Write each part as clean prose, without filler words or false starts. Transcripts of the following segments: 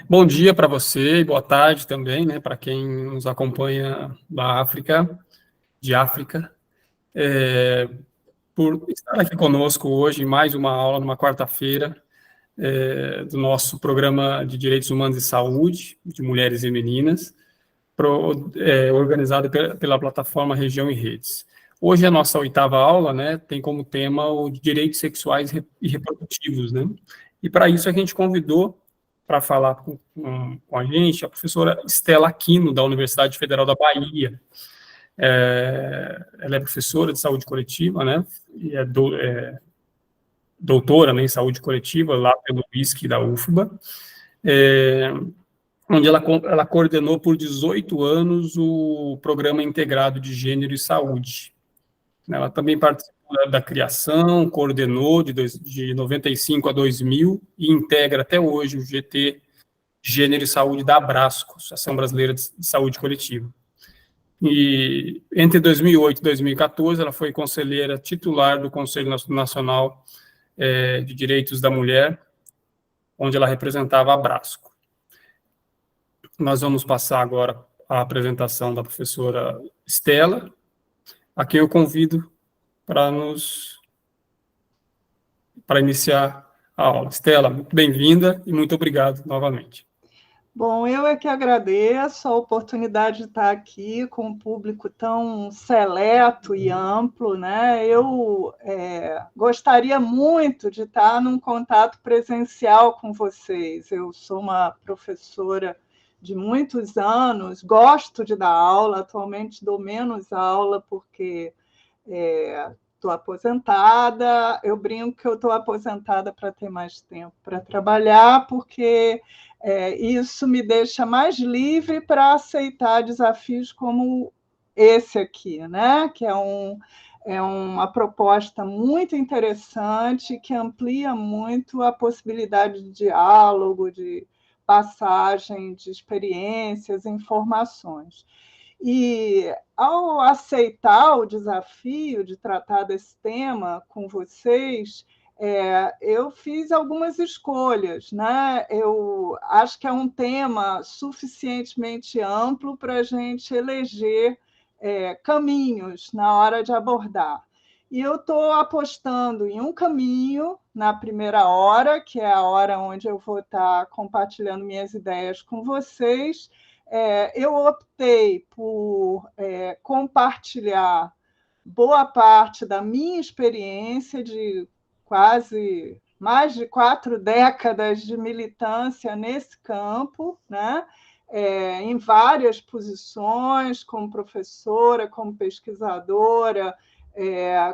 Bom dia para você e boa tarde também, né, para quem nos acompanha da África, de África, por estar aqui conosco hoje em mais uma aula, numa quarta-feira, do nosso programa de Direitos Humanos e Saúde, de Mulheres e Meninas, organizado pela plataforma Região em Redes. Hoje a nossa oitava aula, né, tem como tema o direitos sexuais e reprodutivos, né, e para isso a gente convidou para falar com a gente a professora Estela Aquino, da Universidade Federal da Bahia. Ela é professora de saúde coletiva, né, e é doutora, né, em saúde coletiva, lá pelo UISC da UFBA, onde ela coordenou por 18 anos o Programa Integrado de Gênero e Saúde. Ela também participou da criação, coordenou de 95 a 2000 e integra até hoje o GT Gênero e Saúde da Abrasco, Associação Brasileira de Saúde Coletiva. E entre 2008 e 2014, ela foi conselheira titular do Conselho Nacional de Direitos da Mulher, onde ela representava a Abrasco. Nós vamos passar agora a apresentação da professora Estela, a quem eu convido para iniciar a aula. Estela, muito bem-vinda e muito obrigado novamente. Bom, eu é que agradeço a oportunidade de estar aqui com um público tão seleto e amplo, né? Eu gostaria muito de estar num contato presencial com vocês. Eu sou uma professora de muitos anos, gosto de dar aula, atualmente dou menos aula porque estou aposentada. Eu brinco que eu estou aposentada para ter mais tempo para trabalhar, porque isso me deixa mais livre para aceitar desafios como esse aqui, né? Que é uma proposta muito interessante, que amplia muito a possibilidade de diálogo, de passagem de experiências, informações. E, ao aceitar o desafio de tratar desse tema com vocês, eu fiz algumas escolhas, né? Eu acho que é um tema suficientemente amplo para a gente eleger caminhos na hora de abordar. E eu estou apostando em um caminho na primeira hora, que é a hora onde eu vou estar compartilhando minhas ideias com vocês. Eu optei por compartilhar boa parte da minha experiência de quase mais de 4 décadas de militância nesse campo, né? Em várias posições, como professora, como pesquisadora,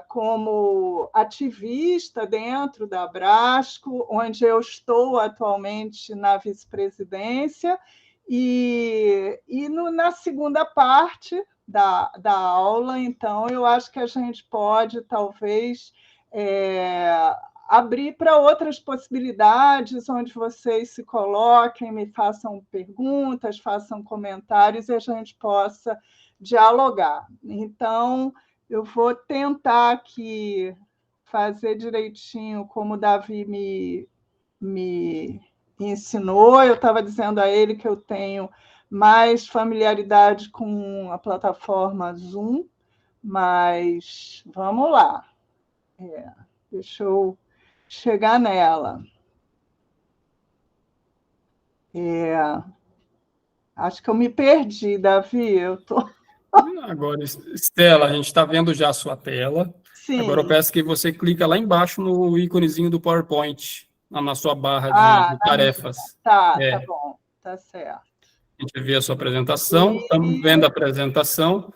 como ativista dentro da Abrasco, onde eu estou atualmente na vice-presidência, na segunda parte da aula, então, eu acho que a gente pode, talvez, abrir para outras possibilidades, onde vocês se coloquem, me façam perguntas, façam comentários, e a gente possa dialogar. Então, eu vou tentar aqui fazer direitinho como o Davi me ensinou. Eu estava dizendo a ele que eu tenho mais familiaridade com a plataforma Zoom, mas vamos lá. Deixa eu chegar nela. Acho que eu me perdi, Davi. Agora, Estela, a gente está vendo já a sua tela. Sim. Agora eu peço que você clica lá embaixo no íconezinho do PowerPoint, na sua barra de tarefas. Tá bom, tá certo. A gente vê a sua apresentação, estamos vendo a apresentação,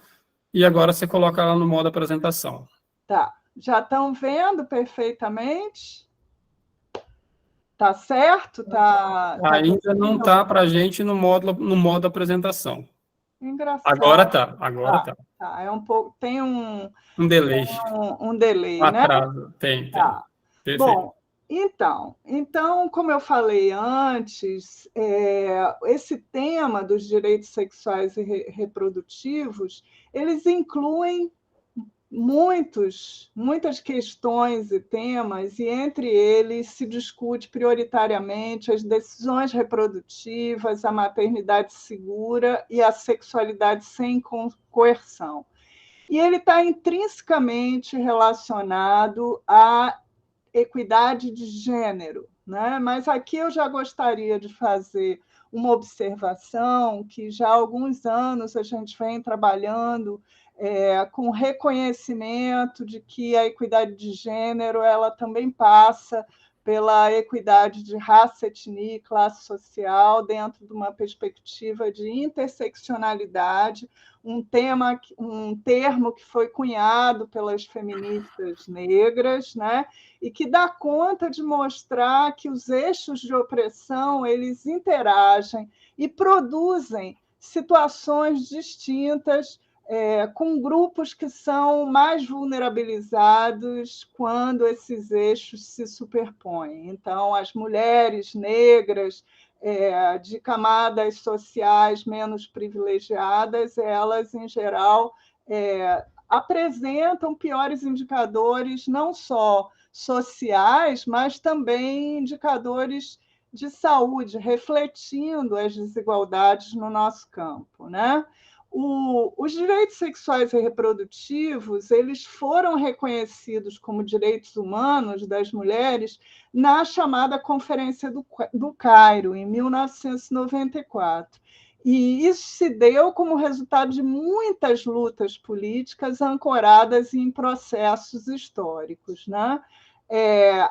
e agora você coloca lá no modo apresentação. Tá. Já estão vendo perfeitamente? Tá certo? Ainda não está para a gente no modo apresentação. Engraçado. Agora tá. É um pouco, tem um delay. Um delay, né? Atraso. Tem. Tá. Bom, então, como eu falei antes, esse tema dos direitos sexuais e reprodutivos, eles incluem muitas questões e temas, e entre eles se discute prioritariamente as decisões reprodutivas, a maternidade segura e a sexualidade sem coerção. E ele está intrinsecamente relacionado à equidade de gênero, né? Mas aqui eu já gostaria de fazer uma observação que já há alguns anos a gente vem trabalhando com reconhecimento de que a equidade de gênero ela também passa pela equidade de raça, etnia e classe social dentro de uma perspectiva de interseccionalidade, um termo que foi cunhado pelas feministas negras, né? E que dá conta de mostrar que os eixos de opressão eles interagem e produzem situações distintas com grupos que são mais vulnerabilizados quando esses eixos se superpõem. Então, as mulheres negras de camadas sociais menos privilegiadas, elas, em geral, apresentam piores indicadores, não só sociais, mas também indicadores de saúde, refletindo as desigualdades no nosso campo, né? Os direitos sexuais e reprodutivos eles foram reconhecidos como direitos humanos das mulheres na chamada Conferência do Cairo, em 1994. E isso se deu como resultado de muitas lutas políticas ancoradas em processos históricos, né?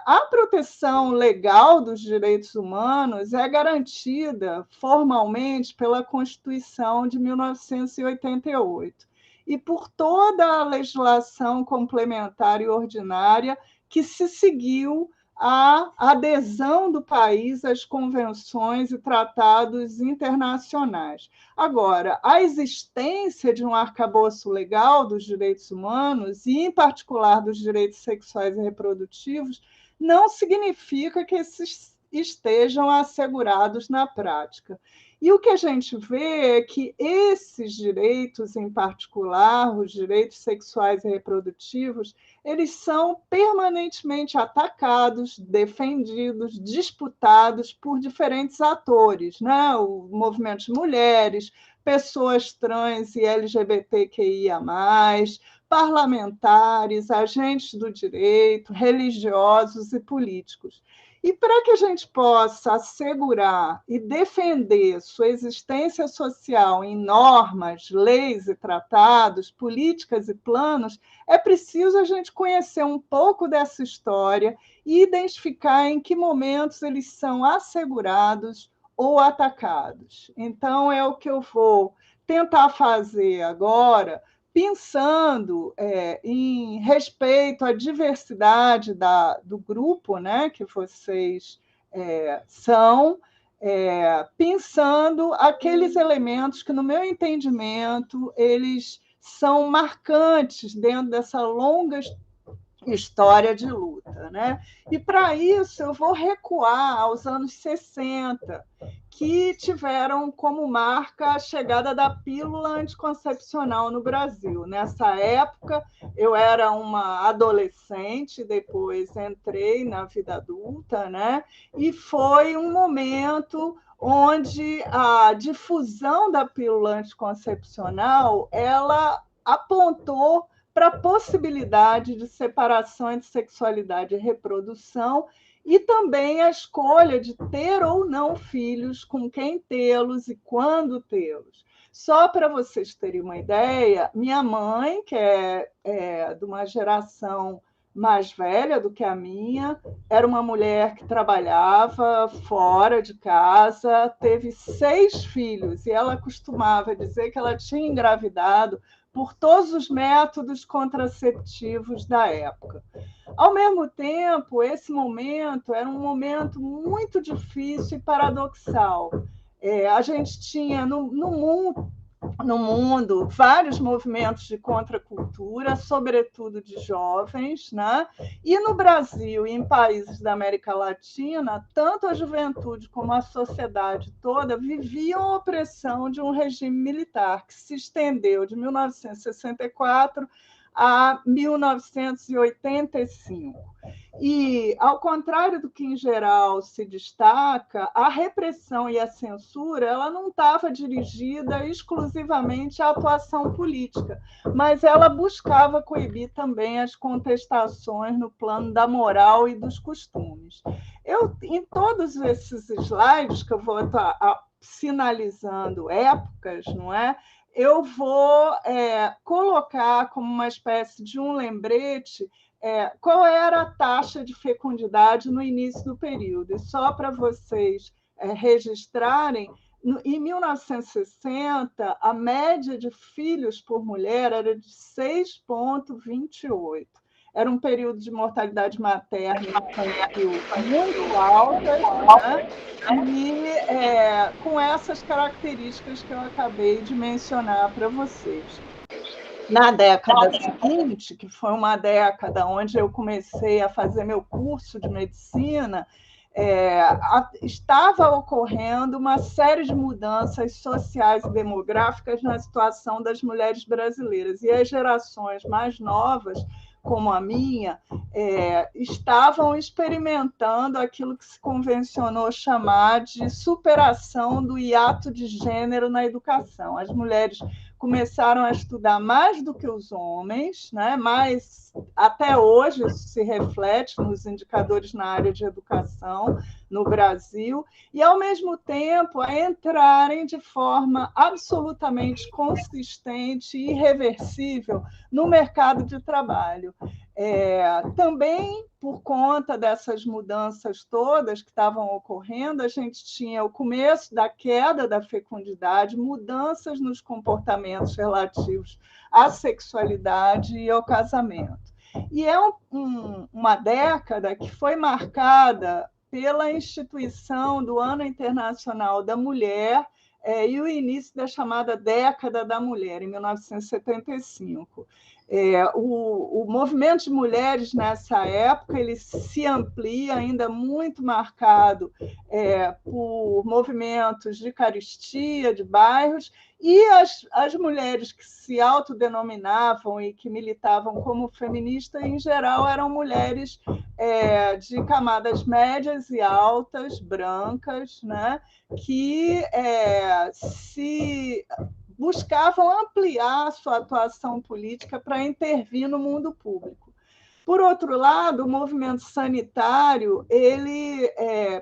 A proteção legal dos direitos humanos é garantida formalmente pela Constituição de 1988 e por toda a legislação complementar e ordinária que se seguiu a adesão do país às convenções e tratados internacionais. Agora, a existência de um arcabouço legal dos direitos humanos, e em particular dos direitos sexuais e reprodutivos, não significa que esses estejam assegurados na prática. E o que a gente vê é que esses direitos, em particular, os direitos sexuais e reprodutivos, eles são permanentemente atacados, defendidos, disputados por diferentes atores, né? O movimento de mulheres, pessoas trans e LGBTQIA+, parlamentares, agentes do direito, religiosos e políticos. E para que a gente possa assegurar e defender sua existência social em normas, leis e tratados, políticas e planos, é preciso a gente conhecer um pouco dessa história e identificar em que momentos eles são assegurados ou atacados. Então, é o que eu vou tentar fazer agora, pensando em respeito à diversidade do grupo, né, que vocês são, pensando aqueles elementos que, no meu entendimento, eles são marcantes dentro dessa longa história de luta, né? E, para isso, eu vou recuar aos anos 60, que tiveram como marca a chegada da pílula anticoncepcional no Brasil. Nessa época, eu era uma adolescente, depois entrei na vida adulta, né? E foi um momento onde a difusão da pílula anticoncepcional ela apontou para a possibilidade de separação entre sexualidade e reprodução e também a escolha de ter ou não filhos, com quem tê-los e quando tê-los. Só para vocês terem uma ideia, minha mãe, que é de uma geração mais velha do que a minha, era uma mulher que trabalhava fora de casa, teve 6 filhos, e ela costumava dizer que ela tinha engravidado por todos os métodos contraceptivos da época. Ao mesmo tempo, esse momento era um momento muito difícil e paradoxal. A gente tinha no mundo vários movimentos de contracultura, sobretudo de jovens, né? E no Brasil e em países da América Latina, tanto a juventude como a sociedade toda viviam a opressão de um regime militar que se estendeu de 1964 a 1985. E, ao contrário do que, em geral, se destaca, a repressão e a censura ela não estava dirigida exclusivamente à atuação política, mas ela buscava coibir também as contestações no plano da moral e dos costumes. Em todos esses slides que eu vou estar sinalizando épocas, não é? Eu vou colocar como uma espécie de um lembrete qual era a taxa de fecundidade no início do período. E só para vocês registrarem, em 1960, a média de filhos por mulher era de 6,28. Era um período de mortalidade materna muito alta, né? E com essas características que eu acabei de mencionar para vocês. Na década seguinte, que foi uma década onde eu comecei a fazer meu curso de medicina, estava ocorrendo uma série de mudanças sociais e demográficas na situação das mulheres brasileiras. E as gerações mais novas, como a minha, estavam experimentando aquilo que se convencionou chamar de superação do hiato de gênero na educação. As mulheres começaram a estudar mais do que os homens, né? Mas até hoje isso se reflete nos indicadores na área de educação no Brasil, e, ao mesmo tempo, a entrarem de forma absolutamente consistente e irreversível no mercado de trabalho. Também, por conta dessas mudanças todas que estavam ocorrendo, a gente tinha o começo da queda da fecundidade, mudanças nos comportamentos relativos à sexualidade e ao casamento. E é uma década que foi marcada pela instituição do Ano Internacional da Mulher e o início da chamada Década da Mulher, em 1975. O movimento de mulheres nessa época ele se amplia, ainda muito marcado por movimentos de caristia, de bairros, e as mulheres que se autodenominavam e que militavam como feministas, em geral, eram mulheres de camadas médias e altas, brancas, né, que se buscavam ampliar a sua atuação política para intervir no mundo público. Por outro lado, o movimento sanitário, ele,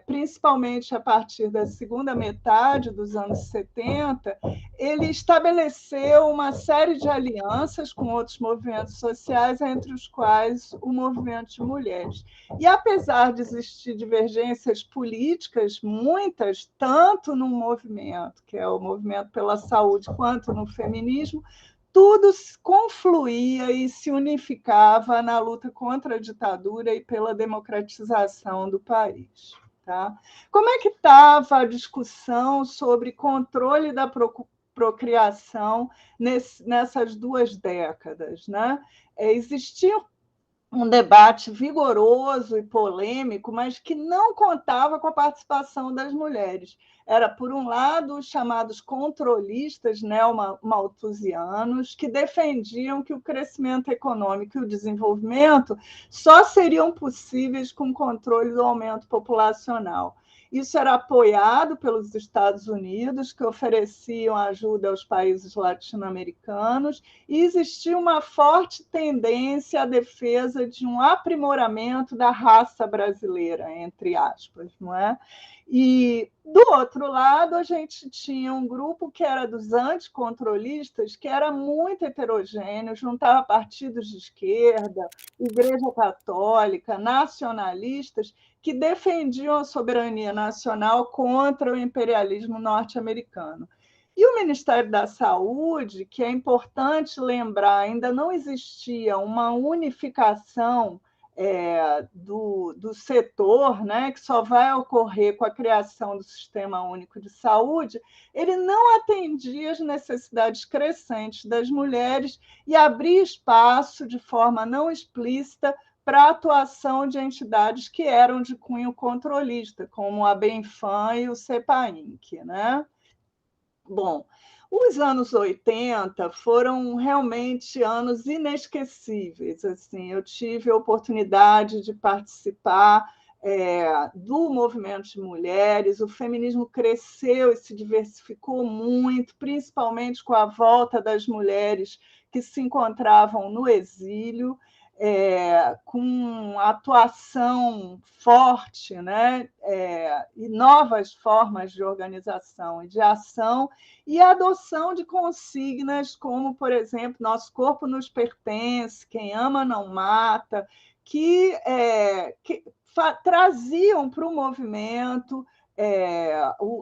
principalmente a partir da segunda metade dos anos 70, ele estabeleceu uma série de alianças com outros movimentos sociais, entre os quais o movimento de mulheres. E, apesar de existir divergências políticas, muitas, tanto no movimento, que é o movimento pela saúde, quanto no feminismo, tudo confluía e se unificava na luta contra a ditadura e pela democratização do país. Tá? Como é que estava a discussão sobre controle da procriação nessas duas décadas? Né? Existia um debate vigoroso e polêmico, mas que não contava com a participação das mulheres. Era, por um lado, os chamados controlistas neomalthusianos, que defendiam que o crescimento econômico e o desenvolvimento só seriam possíveis com o controle do aumento populacional. Isso era apoiado pelos Estados Unidos, que ofereciam ajuda aos países latino-americanos, e existia uma forte tendência à defesa de um aprimoramento da raça brasileira, entre aspas, não é? E, do outro lado, a gente tinha um grupo que era dos anticontrolistas, que era muito heterogêneo, juntava partidos de esquerda, Igreja Católica, nacionalistas, que defendiam a soberania nacional contra o imperialismo norte-americano. E o Ministério da Saúde, que é importante lembrar, ainda não existia uma unificação do setor, né, que só vai ocorrer com a criação do Sistema Único de Saúde, ele não atendia às necessidades crescentes das mulheres e abria espaço de forma não explícita para a atuação de entidades que eram de cunho controlista, como a Benfam e o CEPAINC, né? Bom, os anos 80 foram realmente anos inesquecíveis. Assim, eu tive a oportunidade de participar do movimento de mulheres, o feminismo cresceu e se diversificou muito, principalmente com a volta das mulheres que se encontravam no exílio, com atuação forte, né? E novas formas de organização e de ação, e a adoção de consignas como, por exemplo, nosso corpo nos pertence, quem ama não mata, que traziam para o movimento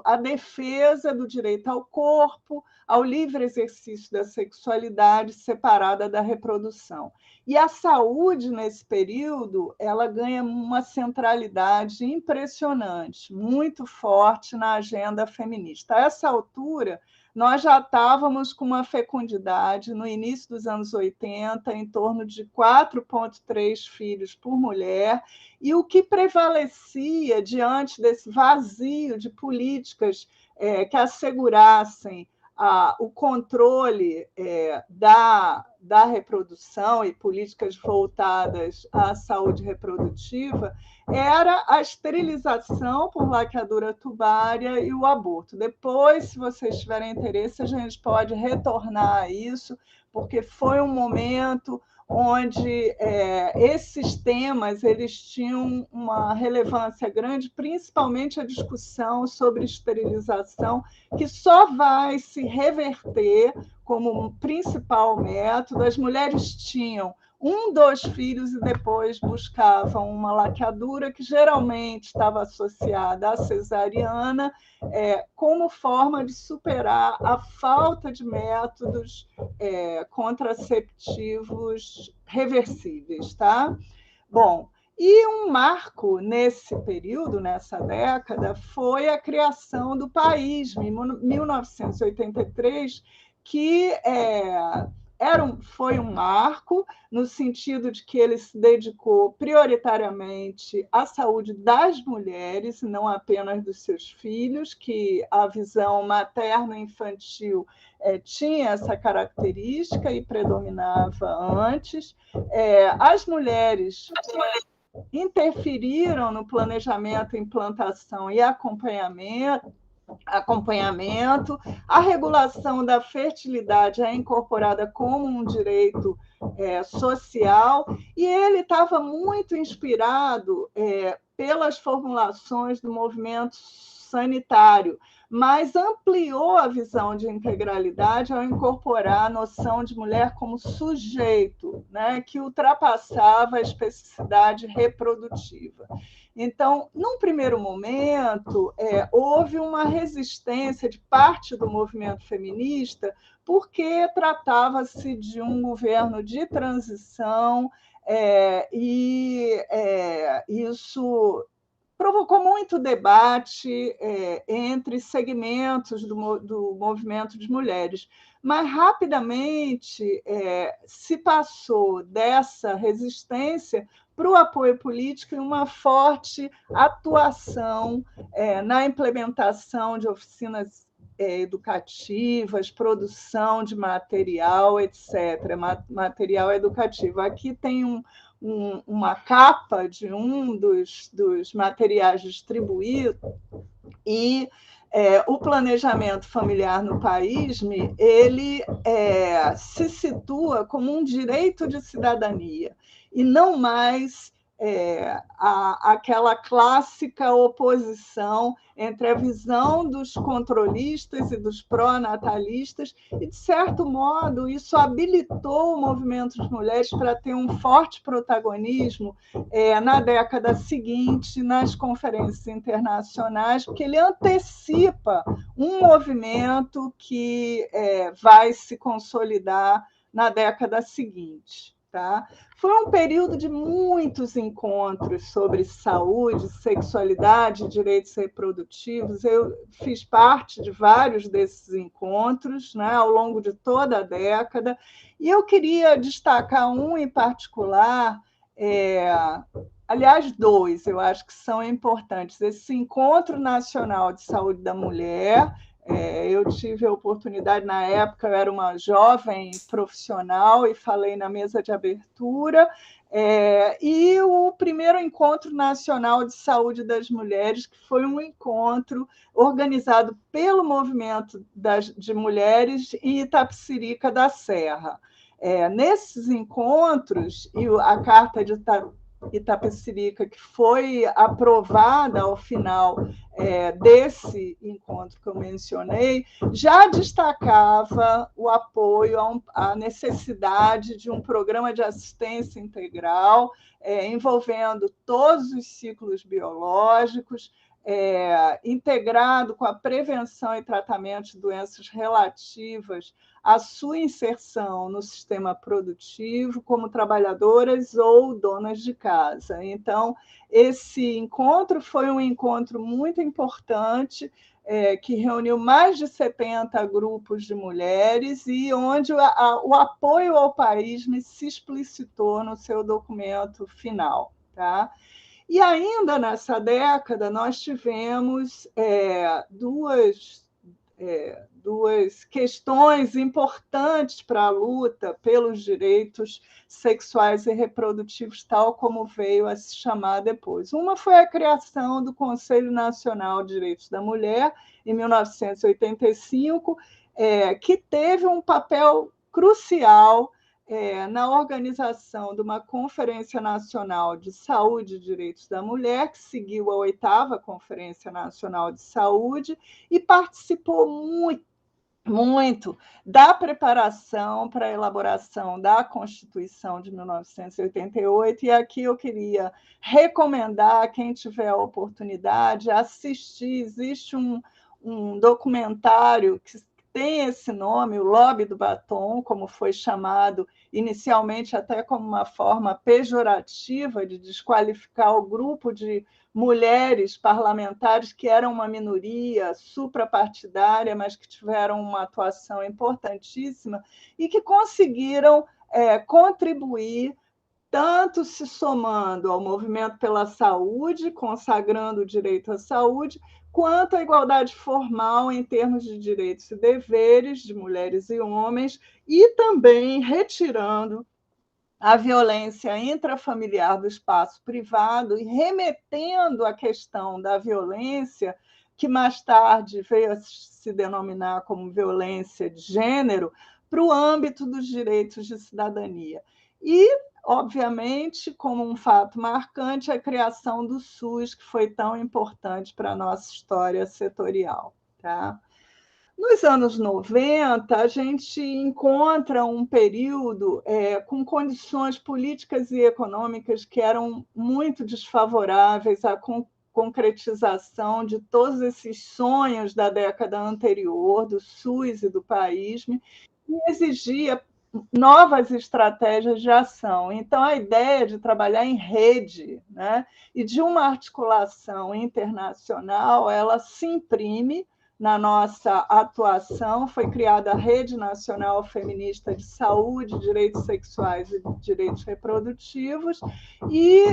a defesa do direito ao corpo, ao livre exercício da sexualidade separada da reprodução. E a saúde, nesse período, ela ganha uma centralidade impressionante, muito forte na agenda feminista. A essa altura, nós já estávamos com uma fecundidade, no início dos anos 80, em torno de 4,3 filhos por mulher, e o que prevalecia diante desse vazio de políticas que assegurassem o controle da reprodução e políticas voltadas à saúde reprodutiva era a esterilização por laqueadura tubária e o aborto. Depois, se vocês tiverem interesse, a gente pode retornar a isso, porque foi um momento onde esses temas eles tinham uma relevância grande, principalmente a discussão sobre esterilização, que só vai se reverter como principal método. As mulheres tinham 2 filhos e depois buscavam uma laqueadura, que geralmente estava associada à cesariana, como forma de superar a falta de métodos contraceptivos reversíveis. Tá? Bom, e um marco nesse período, nessa década, foi a criação do PAISM, em 1983, que foi um marco no sentido de que ele se dedicou prioritariamente à saúde das mulheres, não apenas dos seus filhos, que a visão materno-infantil tinha essa característica e predominava antes. As mulheres interferiram no planejamento, implantação e acompanhamento. A regulação da fertilidade é incorporada como um direito social, e ele estava muito inspirado pelas formulações do movimento sanitário, mas ampliou a visão de integralidade ao incorporar a noção de mulher como sujeito, né, que ultrapassava a especificidade reprodutiva. Então, num primeiro momento, houve uma resistência de parte do movimento feminista, porque tratava-se de um governo de transição, e isso provocou muito debate entre segmentos do movimento de mulheres. Mas, rapidamente, se passou dessa resistência para o apoio político e uma forte atuação na implementação de oficinas educativas, produção de material, etc., material educativo. Aqui tem uma capa de um dos materiais distribuídos, e o planejamento familiar no PAISM ele se situa como um direito de cidadania, e não mais aquela clássica oposição entre a visão dos controlistas e dos pró-natalistas, e, de certo modo, isso habilitou o movimento de mulheres para ter um forte protagonismo na década seguinte, nas conferências internacionais, porque ele antecipa um movimento que vai se consolidar na década seguinte. Tá? Foi um período de muitos encontros sobre saúde, sexualidade, direitos reprodutivos. Eu fiz parte de vários desses encontros, né, ao longo de toda a década, e eu queria destacar um em particular, aliás, 2, eu acho que são importantes. Esse Encontro Nacional de Saúde da Mulher, Eu tive a oportunidade, na época, eu era uma jovem profissional e falei na mesa de abertura, e o primeiro Encontro Nacional de Saúde das Mulheres, que foi um encontro organizado pelo Movimento de Mulheres em Itapecerica da Serra. Nesses encontros, e a Carta de Itapecerica, que foi aprovada ao final desse encontro que eu mencionei, já destacava o apoio à necessidade de um programa de assistência integral, envolvendo todos os ciclos biológicos, integrado com a prevenção e tratamento de doenças relativas à sua inserção no sistema produtivo como trabalhadoras ou donas de casa. Então, esse encontro foi um encontro muito importante, que reuniu mais de 70 grupos de mulheres e onde o apoio ao país se explicitou no seu documento final. Tá? E ainda nessa década, nós tivemos duas questões importantes para a luta pelos direitos sexuais e reprodutivos, tal como veio a se chamar depois. Uma foi a criação do Conselho Nacional de Direitos da Mulher, em 1985, que teve um papel crucial na organização de uma Conferência Nacional de Saúde e Direitos da Mulher, que seguiu a 8ª Conferência Nacional de Saúde, e participou muito da preparação para a elaboração da Constituição de 1988, e aqui eu queria recomendar a quem tiver a oportunidade assistir. Existe um documentário que tem esse nome, o Lobby do Batom, como foi chamado inicialmente até como uma forma pejorativa de desqualificar o grupo de mulheres parlamentares que eram uma minoria suprapartidária, mas que tiveram uma atuação importantíssima e que conseguiram contribuir, tanto se somando ao movimento pela saúde, consagrando o direito à saúde, quanto à igualdade formal em termos de direitos e deveres de mulheres e homens, e também retirando a violência intrafamiliar do espaço privado e remetendo a questão da violência, que mais tarde veio a se denominar como violência de gênero, para o âmbito dos direitos de cidadania. E, obviamente, como um fato marcante, a criação do SUS, que foi tão importante para a nossa história setorial. Tá? Nos anos 90, a gente encontra um período com condições políticas e econômicas que eram muito desfavoráveis à concretização de todos esses sonhos da década anterior, do SUS e do paísmo, e exigia novas estratégias de ação. Então, a ideia de trabalhar em rede, né, e de uma articulação internacional, ela se imprime na nossa atuação. Foi criada a Rede Nacional Feminista de Saúde, Direitos Sexuais e Direitos Reprodutivos, e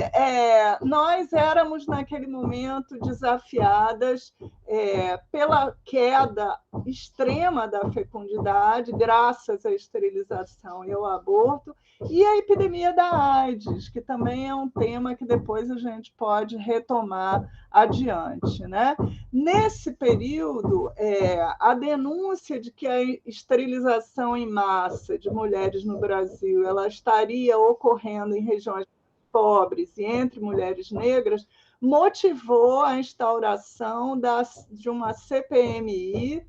nós éramos, naquele momento, desafiadas pela queda extrema da fecundidade, graças à esterilização e ao aborto, e a epidemia da AIDS, que também é um tema que depois a gente pode retomar adiante. Né? Nesse período, a denúncia de que a esterilização em massa de mulheres no Brasil ela estaria ocorrendo em regiões pobres e entre mulheres negras motivou a instauração de uma CPMI,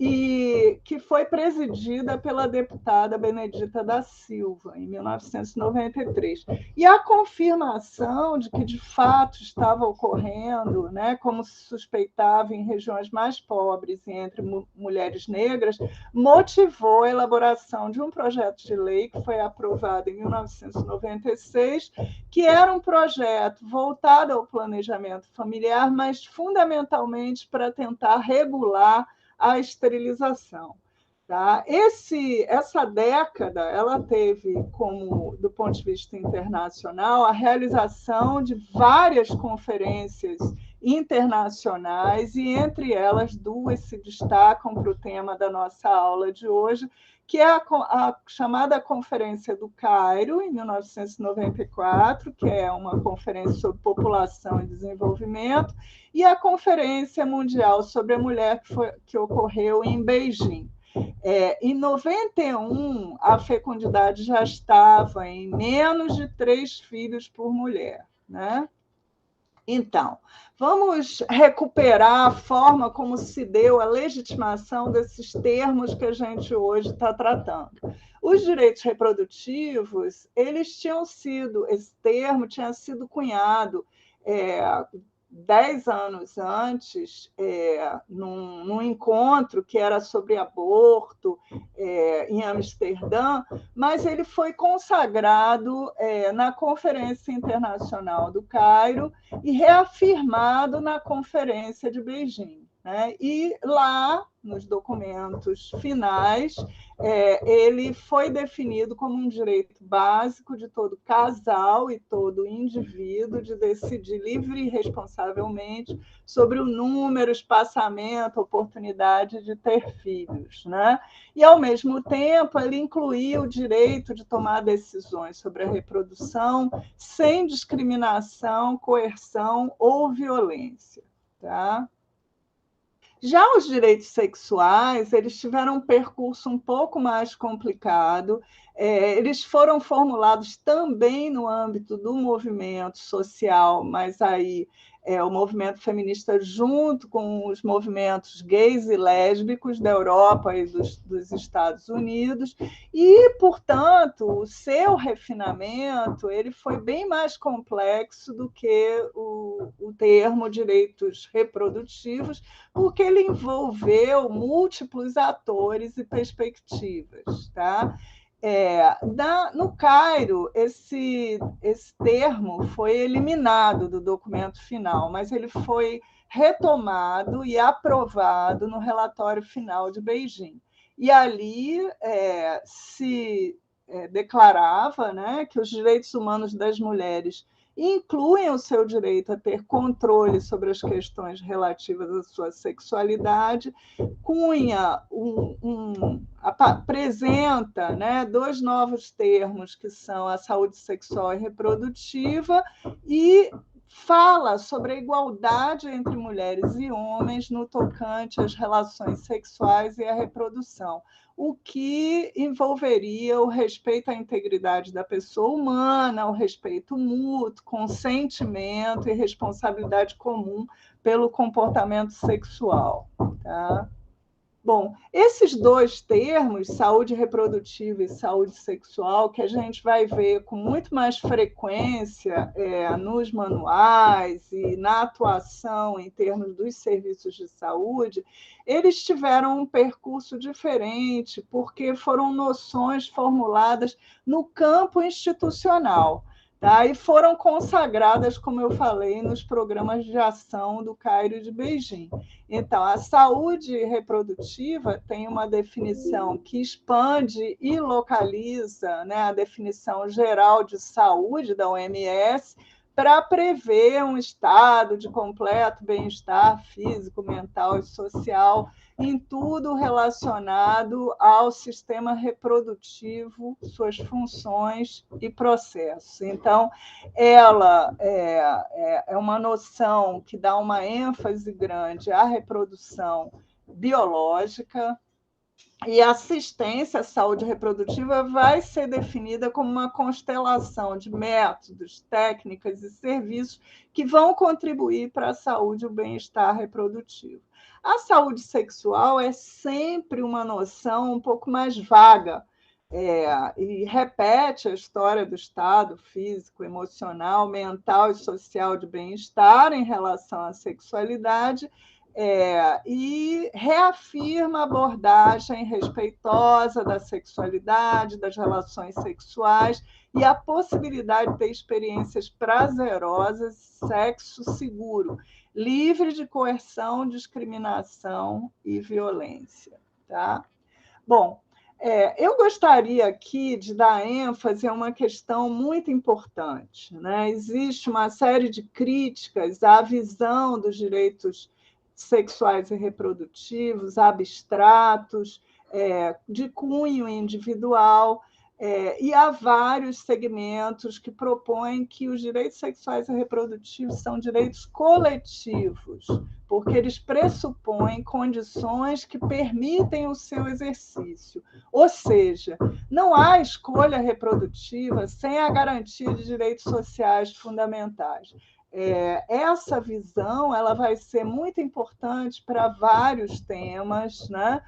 e que foi presidida pela deputada Benedita da Silva, em 1993. E a confirmação de que, de fato, estava ocorrendo, né, como se suspeitava em regiões mais pobres e entre mulheres negras, motivou a elaboração de um projeto de lei que foi aprovado em 1996, que era um projeto voltado ao planejamento familiar, mas fundamentalmente para tentar regular a esterilização. Tá? Essa década ela teve como, do ponto de vista internacional, a realização de várias conferências internacionais, e entre elas duas se destacam para o tema da nossa aula de hoje, que é a chamada Conferência do Cairo, em 1994, que é uma conferência sobre população e desenvolvimento, e a Conferência Mundial sobre a Mulher, que ocorreu em Beijing. Em 91, a fecundidade já estava em menos de 3 filhos por mulher, né? Então, vamos recuperar a forma como se deu a legitimação desses termos que a gente hoje está tratando. Os direitos reprodutivos, esse termo tinha sido cunhado 10 anos antes, num encontro que era sobre aborto em Amsterdã, mas ele foi consagrado na Conferência Internacional do Cairo e reafirmado na Conferência de Beijing, né? E lá, nos documentos finais, ele foi definido como um direito básico de todo casal e todo indivíduo de decidir livre e responsavelmente sobre o número, espaçamento, oportunidade de ter filhos, né? E, ao mesmo tempo, ele incluía o direito de tomar decisões sobre a reprodução sem discriminação, coerção ou violência, tá? Já os direitos sexuais, eles tiveram um percurso um pouco mais complicado. Eles foram formulados também no âmbito do movimento social, mas aí o movimento feminista junto com os movimentos gays e lésbicos da Europa e dos Estados Unidos, e, portanto, o seu refinamento ele foi bem mais complexo do que o termo direitos reprodutivos, porque ele envolveu múltiplos atores e perspectivas, tá? No Cairo, esse termo foi eliminado do documento final, mas ele foi retomado e aprovado no relatório final de Beijing. E ali se declarava, né, que os direitos humanos das mulheres incluem o seu direito a ter controle sobre as questões relativas à sua sexualidade. Cunha apresenta, né, 2 novos termos, que são a saúde sexual e reprodutiva, e fala sobre a igualdade entre mulheres e homens no tocante às relações sexuais e à reprodução, o que envolveria o respeito à integridade da pessoa humana, o respeito mútuo, consentimento e responsabilidade comum pelo comportamento sexual, tá? Bom, esses 2 termos, saúde reprodutiva e saúde sexual, que a gente vai ver com muito mais frequência nos manuais e na atuação em termos dos serviços de saúde, eles tiveram um percurso diferente, porque foram noções formuladas no campo institucional, tá? E foram consagradas, como eu falei, nos programas de ação do Cairo e de Beijing. Então, a saúde reprodutiva tem uma definição que expande e localiza, né, a definição geral de saúde da OMS, para prever um estado de completo bem-estar físico, mental e social em tudo relacionado ao sistema reprodutivo, suas funções e processos. Então, ela é uma noção que dá uma ênfase grande à reprodução biológica, e a assistência à saúde reprodutiva vai ser definida como uma constelação de métodos, técnicas e serviços que vão contribuir para a saúde e o bem-estar reprodutivo. A saúde sexual é sempre uma noção um pouco mais vaga, e repete a história do estado físico, emocional, mental e social de bem-estar em relação à sexualidade, e reafirma a abordagem respeitosa da sexualidade, das relações sexuais e a possibilidade de ter experiências prazerosas, sexo seguro, livre de coerção, discriminação e violência, tá? Bom, Eu gostaria aqui de dar ênfase a uma questão muito importante, né? Existe uma série de críticas à visão dos direitos sexuais e reprodutivos, abstratos, de cunho individual, e há vários segmentos que propõem que os direitos sexuais e reprodutivos são direitos coletivos, porque eles pressupõem condições que permitem o seu exercício. Ou seja, não há escolha reprodutiva sem a garantia de direitos sociais fundamentais. Essa visão ela vai ser muito importante para vários temas, né?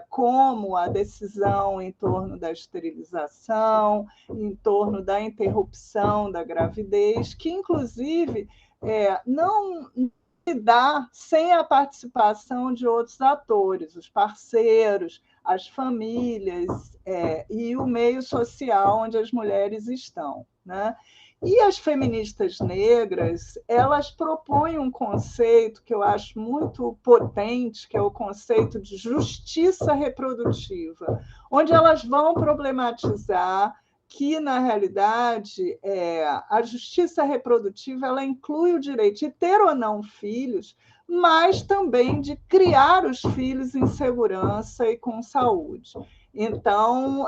Como a decisão em torno da esterilização, em torno da interrupção da gravidez, que, inclusive, não se dá sem a participação de outros atores, os parceiros, as famílias e o meio social onde as mulheres estão, né? E as feministas negras, elas propõem um conceito que eu acho muito potente, que é o conceito de justiça reprodutiva, onde elas vão problematizar que, na realidade, a justiça reprodutiva ela inclui o direito de ter ou não filhos, mas também de criar os filhos em segurança e com saúde. Então,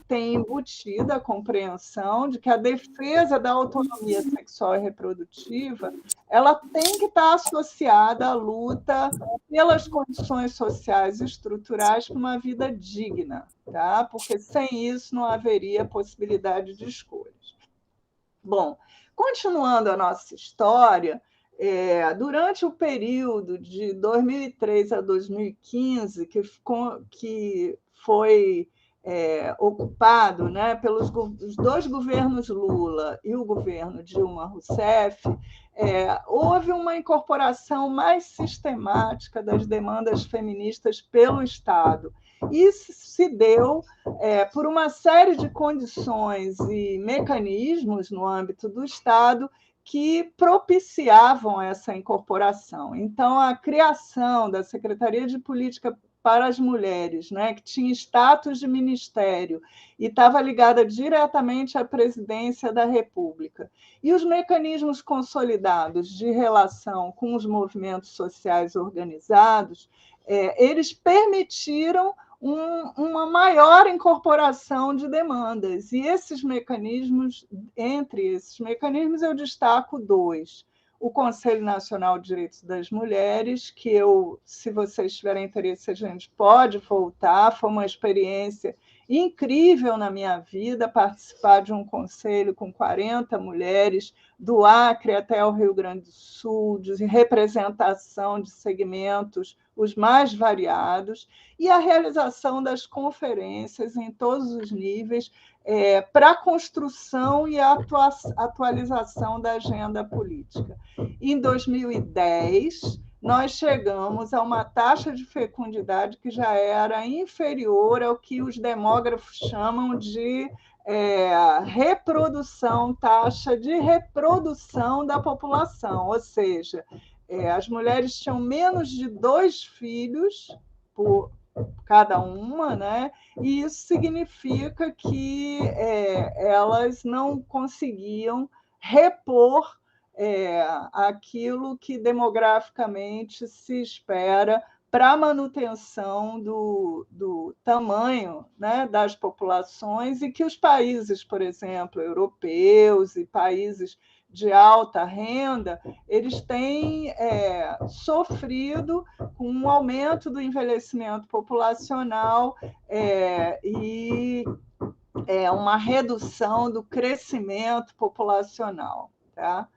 tem embutida a compreensão de que a defesa da autonomia sexual e reprodutiva ela tem que estar associada à luta pelas condições sociais e estruturais para uma vida digna, tá? Porque sem isso não haveria possibilidade de escolhas. Bom, continuando a nossa história, durante o período de 2003 a 2015, que foi ocupado, né, pelos os dois governos Lula e o governo Dilma Rousseff, houve uma incorporação mais sistemática das demandas feministas pelo Estado. Isso se deu por uma série de condições e mecanismos no âmbito do Estado que propiciavam essa incorporação. Então, a criação da Secretaria de Política para as Mulheres, né, que tinha status de ministério e estava ligada diretamente à presidência da República, e os mecanismos consolidados de relação com os movimentos sociais organizados, eles permitiram uma maior incorporação de demandas. E esses mecanismos, entre esses mecanismos, eu destaco dois. O Conselho Nacional de Direitos das Mulheres, que se vocês tiverem interesse, a gente pode voltar, foi uma experiência incrível na minha vida participar de um conselho com 40 mulheres, do Acre até o Rio Grande do Sul, de representação de segmentos os mais variados, e a realização das conferências em todos os níveis para a construção e a atualização da agenda política. Em 2010, nós chegamos a uma taxa de fecundidade que já era inferior ao que os demógrafos chamam de taxa de reprodução da população, ou seja, as mulheres tinham menos de 2 filhos por cada uma, né? E isso significa que elas não conseguiam repor aquilo que demograficamente se espera para a manutenção do tamanho, né, das populações, e que os países, por exemplo, europeus e países de alta renda, eles têm sofrido com um aumento do envelhecimento populacional e uma redução do crescimento populacional, tá?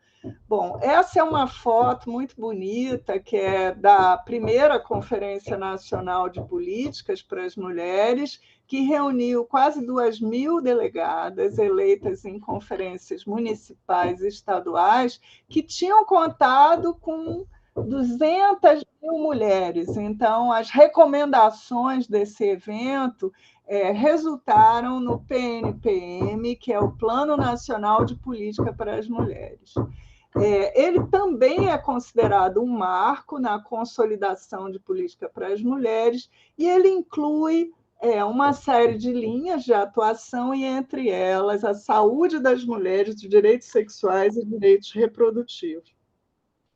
Bom, essa é uma foto muito bonita, que é da primeira Conferência Nacional de Políticas para as Mulheres, que reuniu quase 2.000 delegadas eleitas em conferências municipais e estaduais, que tinham contado com 200.000 mulheres. Então, as recomendações desse evento resultaram no PNPM, que é o Plano Nacional de Política para as Mulheres. Ele também é considerado um marco na consolidação de política para as mulheres, e ele inclui uma série de linhas de atuação, e entre elas a saúde das mulheres, os direitos sexuais e direitos reprodutivos.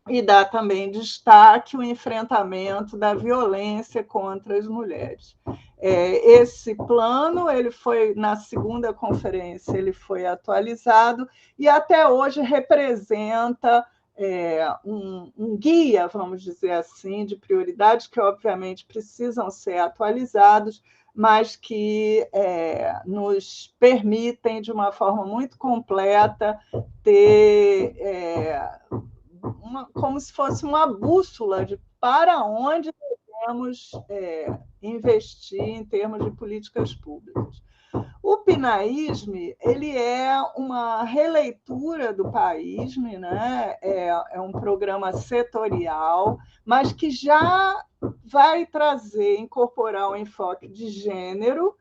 E dá também destaque ao enfrentamento da violência contra as mulheres. Esse plano, ele foi, na segunda conferência, ele foi atualizado e até hoje representa um guia, vamos dizer assim, de prioridades que, obviamente, precisam ser atualizados, mas que nos permitem, de uma forma muito completa, ter como se fosse uma bússola de para onde devemos investir em termos de políticas públicas. O PNAISM, ele é uma releitura do PAISM, né? É um programa setorial, mas que já vai trazer, incorporar um enfoque de gênero,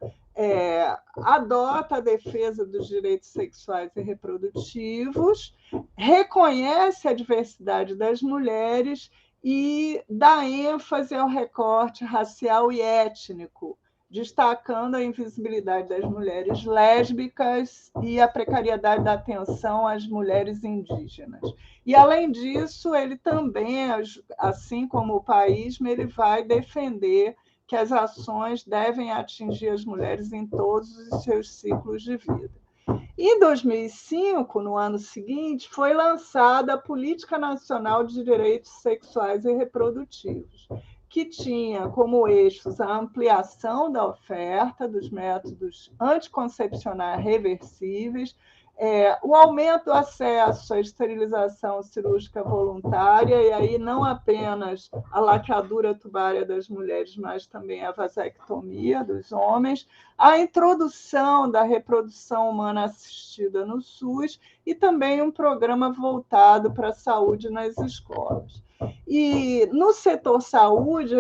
adota a defesa dos direitos sexuais e reprodutivos, reconhece a diversidade das mulheres e dá ênfase ao recorte racial e étnico, destacando a invisibilidade das mulheres lésbicas e a precariedade da atenção às mulheres indígenas. E, além disso, ele também, assim como o PAISM, ele vai defender que as ações devem atingir as mulheres em todos os seus ciclos de vida. Em 2005, no ano seguinte, foi lançada a Política Nacional de Direitos Sexuais e Reprodutivos, que tinha como eixos a ampliação da oferta dos métodos anticoncepcionais reversíveis, o aumento do acesso à esterilização cirúrgica voluntária, e aí não apenas a laqueadura tubária das mulheres, mas também a vasectomia dos homens, a introdução da reprodução humana assistida no SUS e também um programa voltado para a saúde nas escolas. E no setor saúde,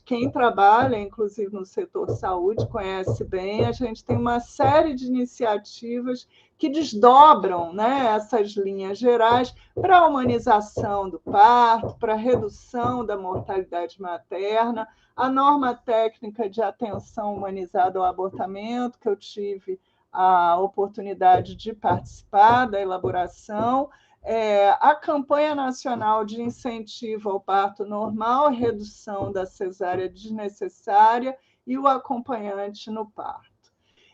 quem trabalha, inclusive no setor saúde, conhece bem, a gente tem uma série de iniciativas que desdobram, né, essas linhas gerais para a humanização do parto, para a redução da mortalidade materna, a norma técnica de atenção humanizada ao abortamento, que eu tive a oportunidade de participar da elaboração, a campanha nacional de incentivo ao parto normal, redução da cesárea desnecessária e o acompanhante no parto.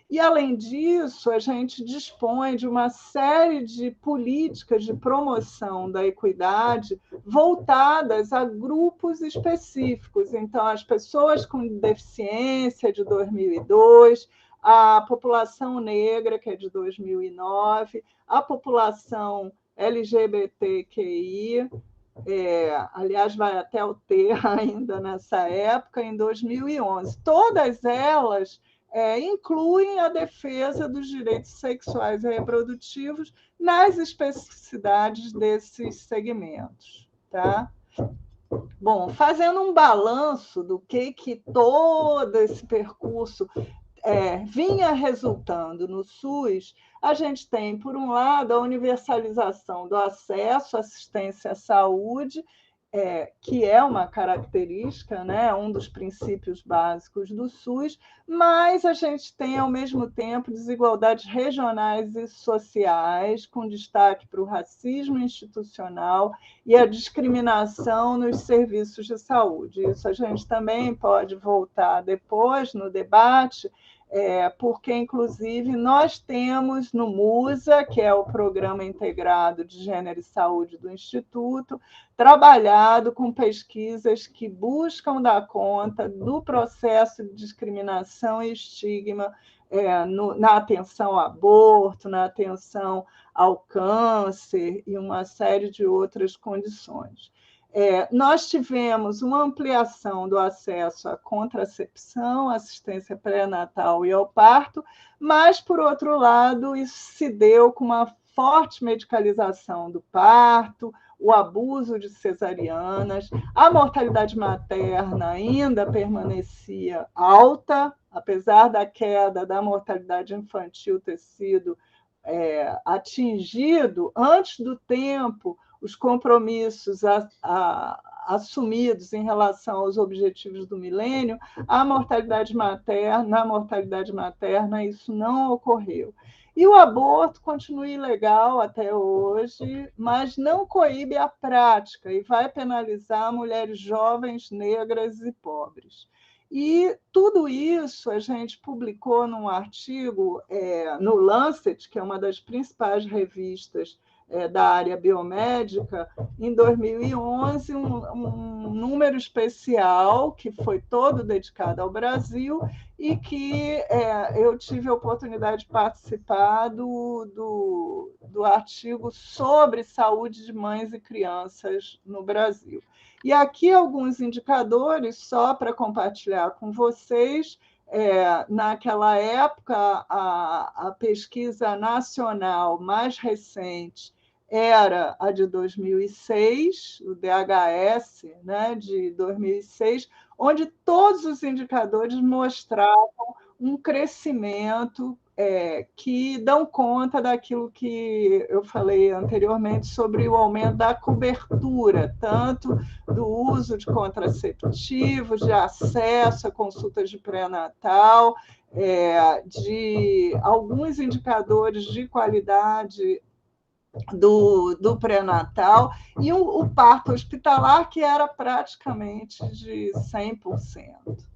E, além disso, a gente dispõe de uma série de políticas de promoção da equidade voltadas a grupos específicos. Então, as pessoas com deficiência, de 2002, a população negra, que é de 2009, a população LGBTQI, aliás, vai até o T ainda nessa época, em 2011. Todas elas incluem a defesa dos direitos sexuais e reprodutivos nas especificidades desses segmentos. Tá? Bom, fazendo um balanço do que todo esse percurso vinha resultando no SUS, a gente tem, por um lado, a universalização do acesso à assistência à saúde, que é uma característica, né, um dos princípios básicos do SUS, mas a gente tem, ao mesmo tempo, desigualdades regionais e sociais, com destaque para o racismo institucional e a discriminação nos serviços de saúde. Isso a gente também pode voltar depois no debate, porque, inclusive, nós temos no MUSA, que é o Programa Integrado de Gênero e Saúde do Instituto, trabalhado com pesquisas que buscam dar conta do processo de discriminação e estigma na atenção ao aborto, na atenção ao câncer e uma série de outras condições. Nós tivemos uma ampliação do acesso à contracepção, assistência pré-natal e ao parto, mas, por outro lado, isso se deu com uma forte medicalização do parto, o abuso de cesarianas, a mortalidade materna ainda permanecia alta, apesar da queda da mortalidade infantil ter sido atingido antes do tempo os compromissos assumidos em relação aos objetivos do milênio, na mortalidade materna, isso não ocorreu. E o aborto continua ilegal até hoje, mas não coíbe a prática e vai penalizar mulheres jovens, negras e pobres. E tudo isso a gente publicou num artigo no Lancet, que é uma das principais revistas da área biomédica, em 2011, um número especial que foi todo dedicado ao Brasil e que eu tive a oportunidade de participar do artigo sobre saúde de mães e crianças no Brasil. E aqui alguns indicadores, só para compartilhar com vocês. Naquela época, a pesquisa nacional mais recente era a de 2006, o DHS, né, de 2006, onde todos os indicadores mostravam um crescimento que dão conta daquilo que eu falei anteriormente sobre o aumento da cobertura, tanto do uso de contraceptivos, de acesso a consultas de pré-natal, de alguns indicadores de qualidade do pré-natal, e o parto hospitalar, que era praticamente de 100%.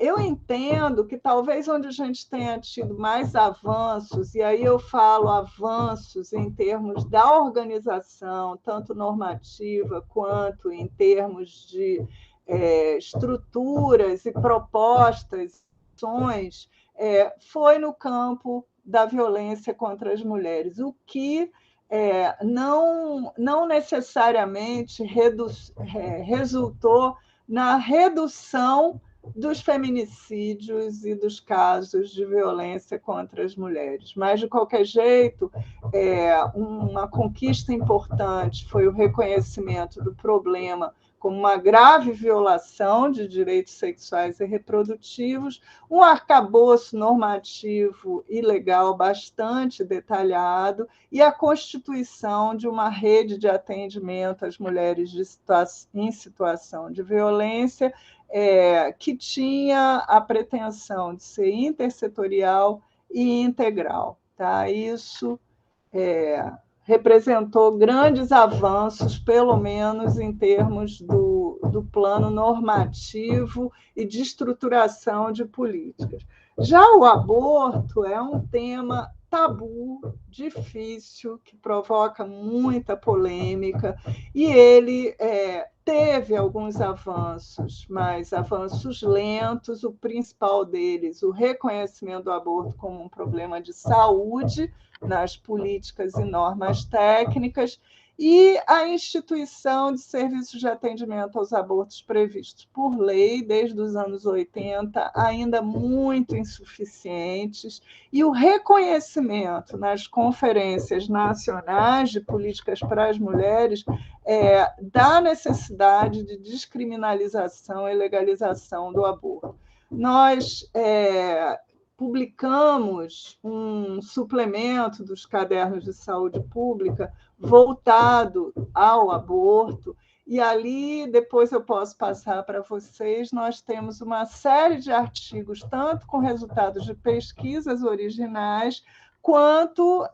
Eu entendo que talvez onde a gente tenha tido mais avanços, e aí eu falo avanços em termos da organização, tanto normativa quanto em termos de estruturas e propostas, foi no campo da violência contra as mulheres, o que não necessariamente resultou na redução dos feminicídios e dos casos de violência contra as mulheres. Mas, de qualquer jeito, uma conquista importante foi o reconhecimento do problema como uma grave violação de direitos sexuais e reprodutivos, um arcabouço normativo e legal bastante detalhado e a constituição de uma rede de atendimento às mulheres em situação de violência, que tinha a pretensão de ser intersetorial e integral. Tá? Isso representou grandes avanços, pelo menos em termos do plano normativo e de estruturação de políticas. Já o aborto é um tema tabu, difícil, que provoca muita polêmica, e ele teve alguns avanços, mas avanços lentos, o principal deles, o reconhecimento do aborto como um problema de saúde nas políticas e normas técnicas, e a instituição de serviços de atendimento aos abortos previstos por lei desde os anos 80, ainda muito insuficientes, e o reconhecimento nas conferências nacionais de políticas para as mulheres da necessidade de descriminalização e legalização do aborto. Nós publicamos um suplemento dos cadernos de saúde pública voltado ao aborto, e ali, depois eu posso passar para vocês, nós temos uma série de artigos, tanto com resultados de pesquisas originais, quanto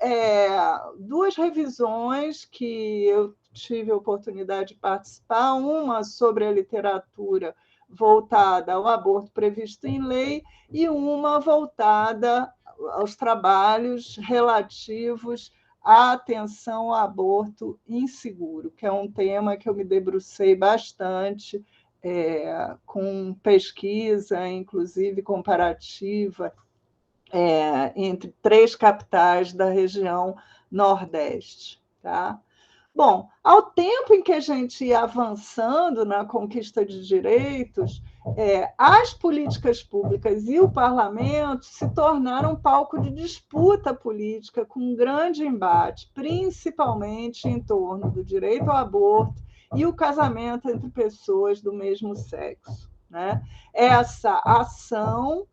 duas revisões que eu tive a oportunidade de participar, uma sobre a literatura voltada ao aborto previsto em lei e uma voltada aos trabalhos relativos à atenção ao aborto inseguro, que é um tema que eu me debrucei bastante com pesquisa, inclusive comparativa, entre 3 capitais da região Nordeste. Tá? Bom, ao tempo em que a gente ia avançando na conquista de direitos, as políticas públicas e o parlamento se tornaram palco de disputa política com um grande embate, principalmente em torno do direito ao aborto e o casamento entre pessoas do mesmo sexo. Né? Essa ação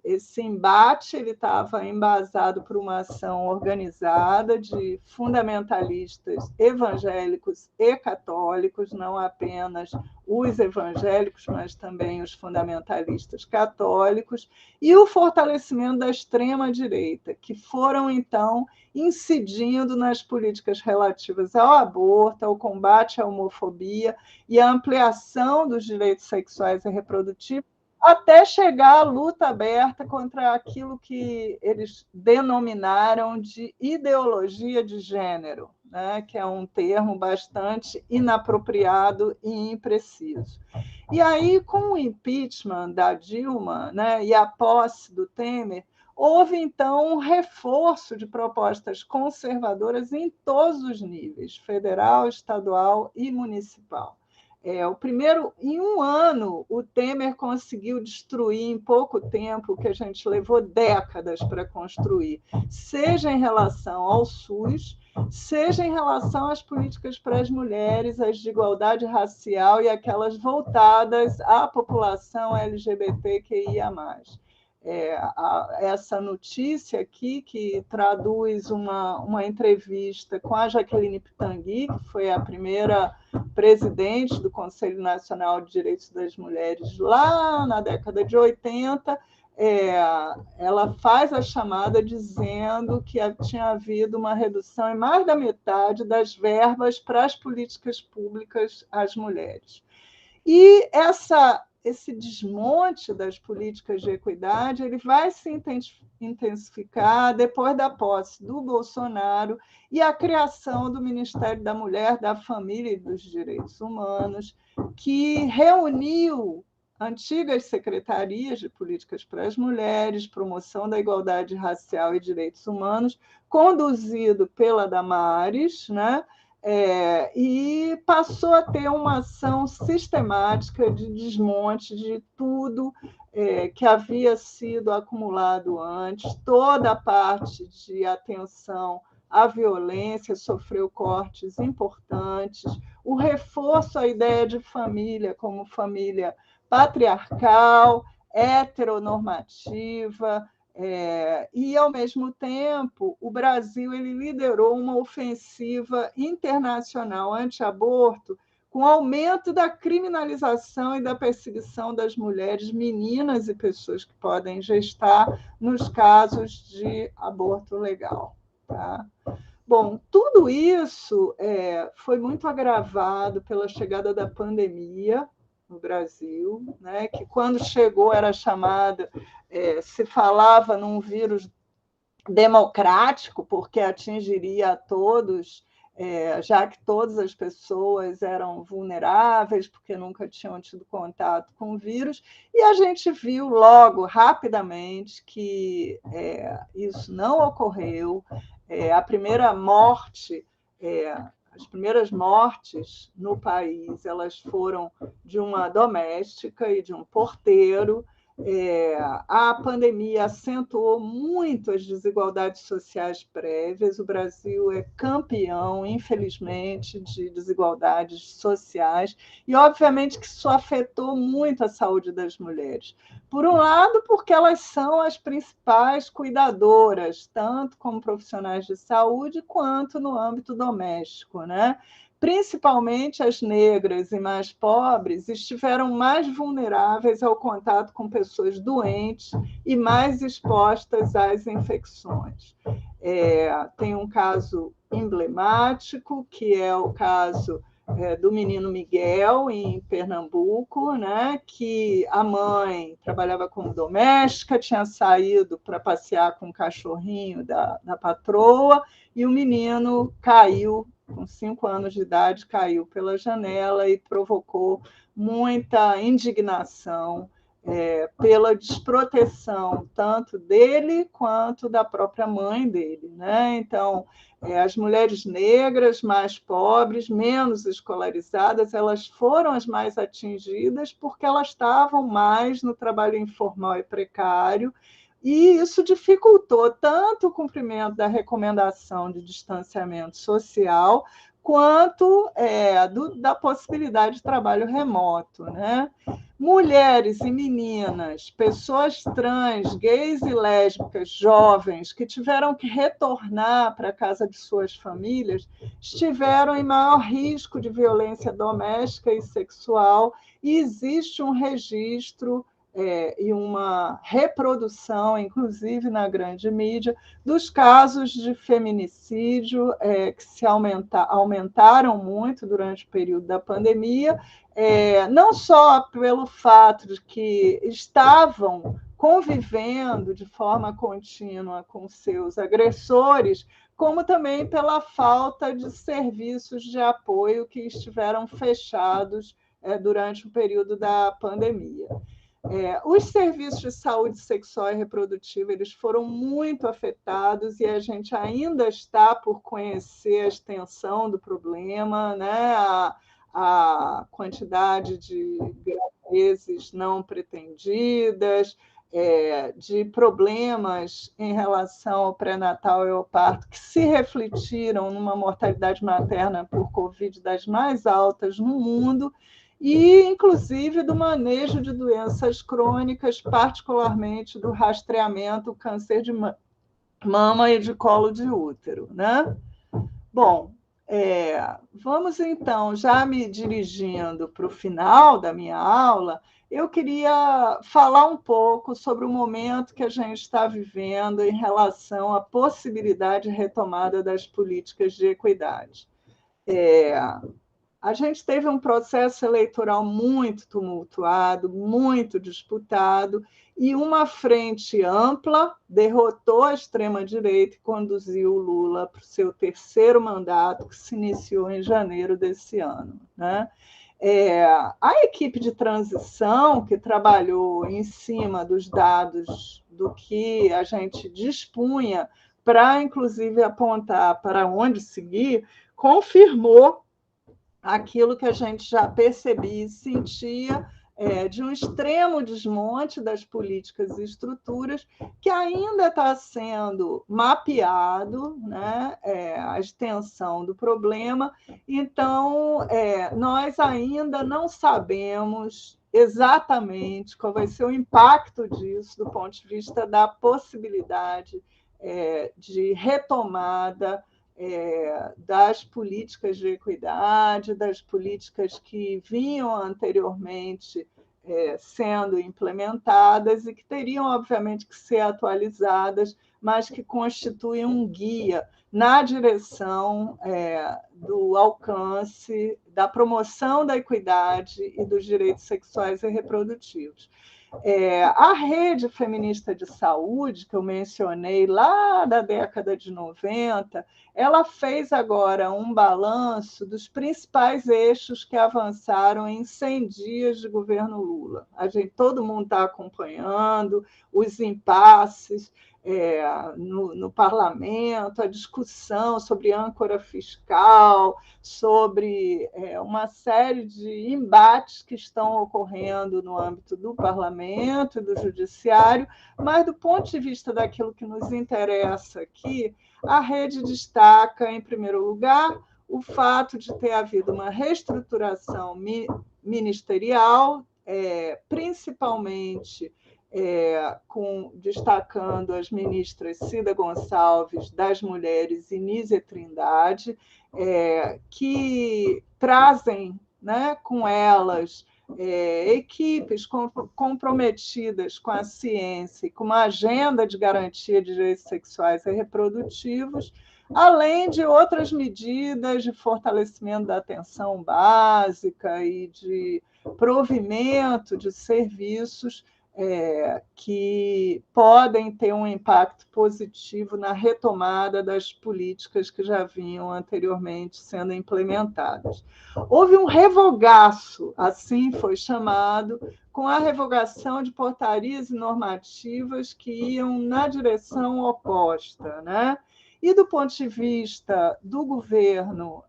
esse embate ele estava embasado por uma ação organizada de fundamentalistas evangélicos e católicos, não apenas os evangélicos, mas também os fundamentalistas católicos, e o fortalecimento da extrema-direita, que foram, então, incidindo nas políticas relativas ao aborto, ao combate à homofobia e à ampliação dos direitos sexuais e reprodutivos, até chegar à luta aberta contra aquilo que eles denominaram de ideologia de gênero, né, que é um termo bastante inapropriado e impreciso. E aí, com o impeachment da Dilma, né, e a posse do Temer, houve, então, um reforço de propostas conservadoras em todos os níveis, federal, estadual e municipal. Em um ano, o Temer conseguiu destruir em pouco tempo o que a gente levou décadas para construir, seja em relação ao SUS, seja em relação às políticas para as mulheres, às de igualdade racial e aquelas voltadas à população LGBTQIA+. Essa notícia aqui, que traduz uma entrevista com a Jaqueline Pitangui, que foi a primeira presidente do Conselho Nacional de Direitos das Mulheres lá na década de 80, ela faz a chamada dizendo que tinha havido uma redução em mais da metade das verbas para as políticas públicas às mulheres. E esse desmonte das políticas de equidade ele vai se intensificar depois da posse do Bolsonaro e a criação do Ministério da Mulher, da Família e dos Direitos Humanos, que reuniu antigas secretarias de políticas para as mulheres, promoção da igualdade racial e direitos humanos, conduzido pela Damares, né? E passou a ter uma ação sistemática de desmonte de tudo que havia sido acumulado antes, toda a parte de atenção à violência sofreu cortes importantes, o reforço à ideia de família como família patriarcal, heteronormativa, e, ao mesmo tempo, o Brasil ele liderou uma ofensiva internacional anti-aborto com aumento da criminalização e da perseguição das mulheres, meninas e pessoas que podem gestar nos casos de aborto legal. Tá? Bom, tudo isso foi muito agravado pela chegada da pandemia no Brasil, né, que quando chegou era chamada, se falava num vírus democrático, porque atingiria a todos, já que todas as pessoas eram vulneráveis, porque nunca tinham tido contato com o vírus, e a gente viu logo, rapidamente, que isso não ocorreu. A primeira morte, as primeiras mortes no país, elas foram de uma doméstica e de um porteiro. A pandemia acentuou muito as desigualdades sociais prévias. O Brasil é campeão, infelizmente, de desigualdades sociais e, obviamente, que isso afetou muito a saúde das mulheres. Por um lado, porque elas são as principais cuidadoras, tanto como profissionais de saúde, quanto no âmbito doméstico, né? Principalmente as negras e mais pobres estiveram mais vulneráveis ao contato com pessoas doentes e mais expostas às infecções. Tem um caso emblemático, que é o caso do menino Miguel, em Pernambuco, né, que a mãe trabalhava como doméstica, tinha saído para passear com o cachorrinho da patroa, e o menino caiu, com 5 anos de idade, caiu pela janela e provocou muita indignação pela desproteção, tanto dele quanto da própria mãe dele, né? Então, as mulheres negras mais pobres, menos escolarizadas, elas foram as mais atingidas porque elas estavam mais no trabalho informal e precário, e isso dificultou tanto o cumprimento da recomendação de distanciamento social, quanto da possibilidade de trabalho remoto, né? Mulheres e meninas, pessoas trans, gays e lésbicas, jovens, que tiveram que retornar para a casa de suas famílias, estiveram em maior risco de violência doméstica e sexual, e existe um registro e uma reprodução, inclusive na grande mídia, dos casos de feminicídio que se aumentaram muito durante o período da pandemia, não só pelo fato de que estavam convivendo de forma contínua com seus agressores, como também pela falta de serviços de apoio que estiveram fechados durante o período da pandemia. Os serviços de saúde sexual e reprodutiva eles foram muito afetados e a gente ainda está por conhecer a extensão do problema, né? A quantidade de gravidezes não pretendidas, de problemas em relação ao pré-natal e ao parto, que se refletiram numa mortalidade materna por Covid das mais altas no mundo, e, inclusive, do manejo de doenças crônicas, particularmente do rastreamento, câncer de mama e de colo de útero, né? Bom, vamos então, já me dirigindo para o final da minha aula, eu queria falar um pouco sobre o momento que a gente está vivendo em relação à possibilidade de retomada das políticas de equidade. A gente teve um processo eleitoral muito tumultuado, muito disputado, e uma frente ampla derrotou a extrema-direita e conduziu o Lula para o seu terceiro mandato, que se iniciou em janeiro desse ano, né? A equipe de transição, que trabalhou em cima dos dados do que a gente dispunha para, inclusive, apontar para onde seguir, confirmou aquilo que a gente já percebia e sentia de um extremo desmonte das políticas e estruturas que ainda está sendo mapeado, né, a extensão do problema. Então, nós ainda não sabemos exatamente qual vai ser o impacto disso do ponto de vista da possibilidade de retomada das políticas de equidade, das políticas que vinham anteriormente sendo implementadas e que teriam, obviamente, que ser atualizadas, mas que constituem um guia na direção do alcance, da promoção da equidade e dos direitos sexuais e reprodutivos. A rede feminista de saúde, que eu mencionei lá da década de 90, ela fez agora um balanço dos principais eixos que avançaram em 100 dias de governo Lula. Todo mundo está acompanhando os impasses no parlamento, a discussão sobre âncora fiscal, sobre uma série de embates que estão ocorrendo no âmbito do parlamento e do judiciário, mas do ponto de vista daquilo que nos interessa aqui, a rede destaca, em primeiro lugar, o fato de ter havido uma reestruturação ministerial, principalmente destacando as ministras Cida Gonçalves, das Mulheres, e Nízia Trindade, que trazem, né, com elas equipes comprometidas com a ciência e com uma agenda de garantia de direitos sexuais e reprodutivos, além de outras medidas de fortalecimento da atenção básica e de provimento de serviços que podem ter um impacto positivo na retomada das políticas que já vinham anteriormente sendo implementadas. Houve um revogaço, assim foi chamado, com a revogação de portarias e normativas que iam na direção oposta, né? E do ponto de vista do governo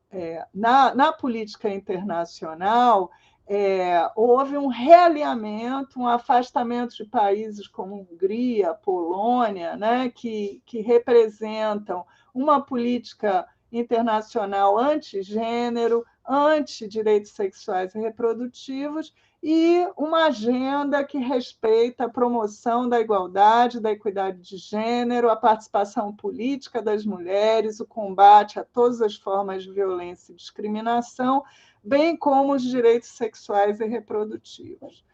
na política internacional, houve um realinhamento, um afastamento de países como Hungria, Polônia, né, que representam uma política internacional antigênero, anti-direitos sexuais e reprodutivos, e uma agenda que respeita a promoção da igualdade, da equidade de gênero, a participação política das mulheres, o combate a todas as formas de violência e discriminação, bem como os direitos sexuais e reprodutivos.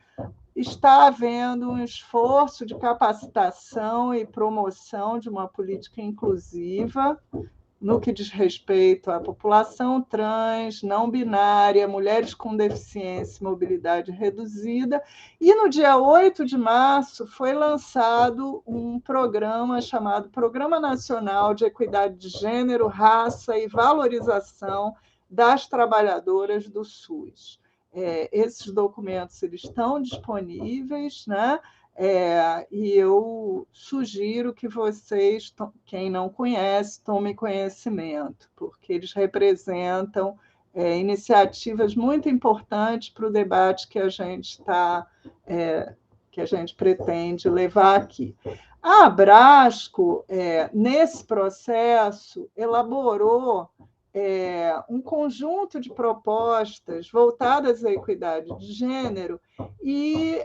Está havendo um esforço de capacitação e promoção de uma política inclusiva no que diz respeito à população trans, não binária, mulheres com deficiência e mobilidade reduzida. E no dia 8 de março foi lançado um programa chamado Programa Nacional de Equidade de Gênero, Raça e Valorização das Trabalhadoras do SUS. Esses documentos eles estão disponíveis, né? E eu sugiro que vocês, quem não conhece, tomem conhecimento, porque eles representam iniciativas muito importantes para o debate que a gente pretende levar aqui. A Abrasco, nesse processo, elaborou um conjunto de propostas voltadas à equidade de gênero e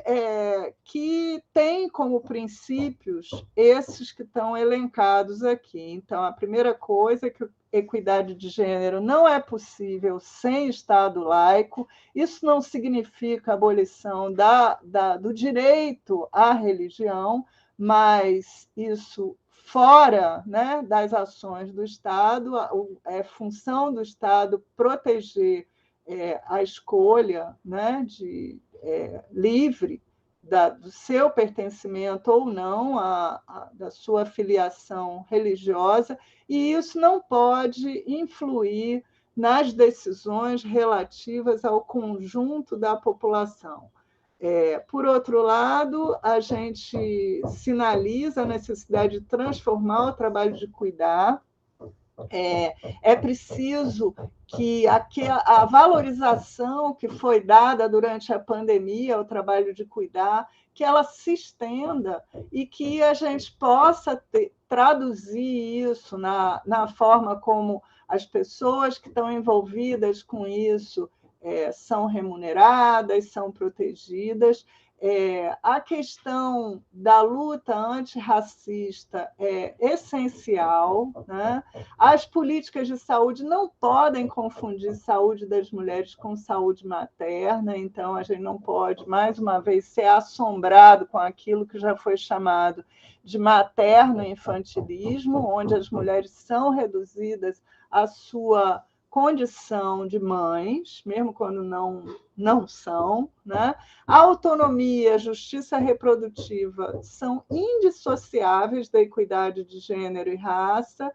que tem como princípios esses que estão elencados aqui. Então, a primeira coisa é que equidade de gênero não é possível sem Estado laico. Isso não significa abolição do direito à religião, mas isso fora, né, das ações do Estado. É função do Estado proteger a escolha, né, livre do seu pertencimento ou não, da sua filiação religiosa, e isso não pode influir nas decisões relativas ao conjunto da população. Por outro lado, a gente sinaliza a necessidade de transformar o trabalho de cuidar. É preciso que a valorização que foi dada durante a pandemia ao trabalho de cuidar, que ela se estenda e que a gente possa traduzir isso na forma como as pessoas que estão envolvidas com isso são remuneradas, são protegidas. A questão da luta antirracista é essencial, né? As políticas de saúde não podem confundir saúde das mulheres com saúde materna, então a gente não pode, mais uma vez, ser assombrado com aquilo que já foi chamado de materno-infantilismo, onde as mulheres são reduzidas à sua condição de mães, mesmo quando não são, né? A autonomia, a justiça reprodutiva são indissociáveis da equidade de gênero e raça.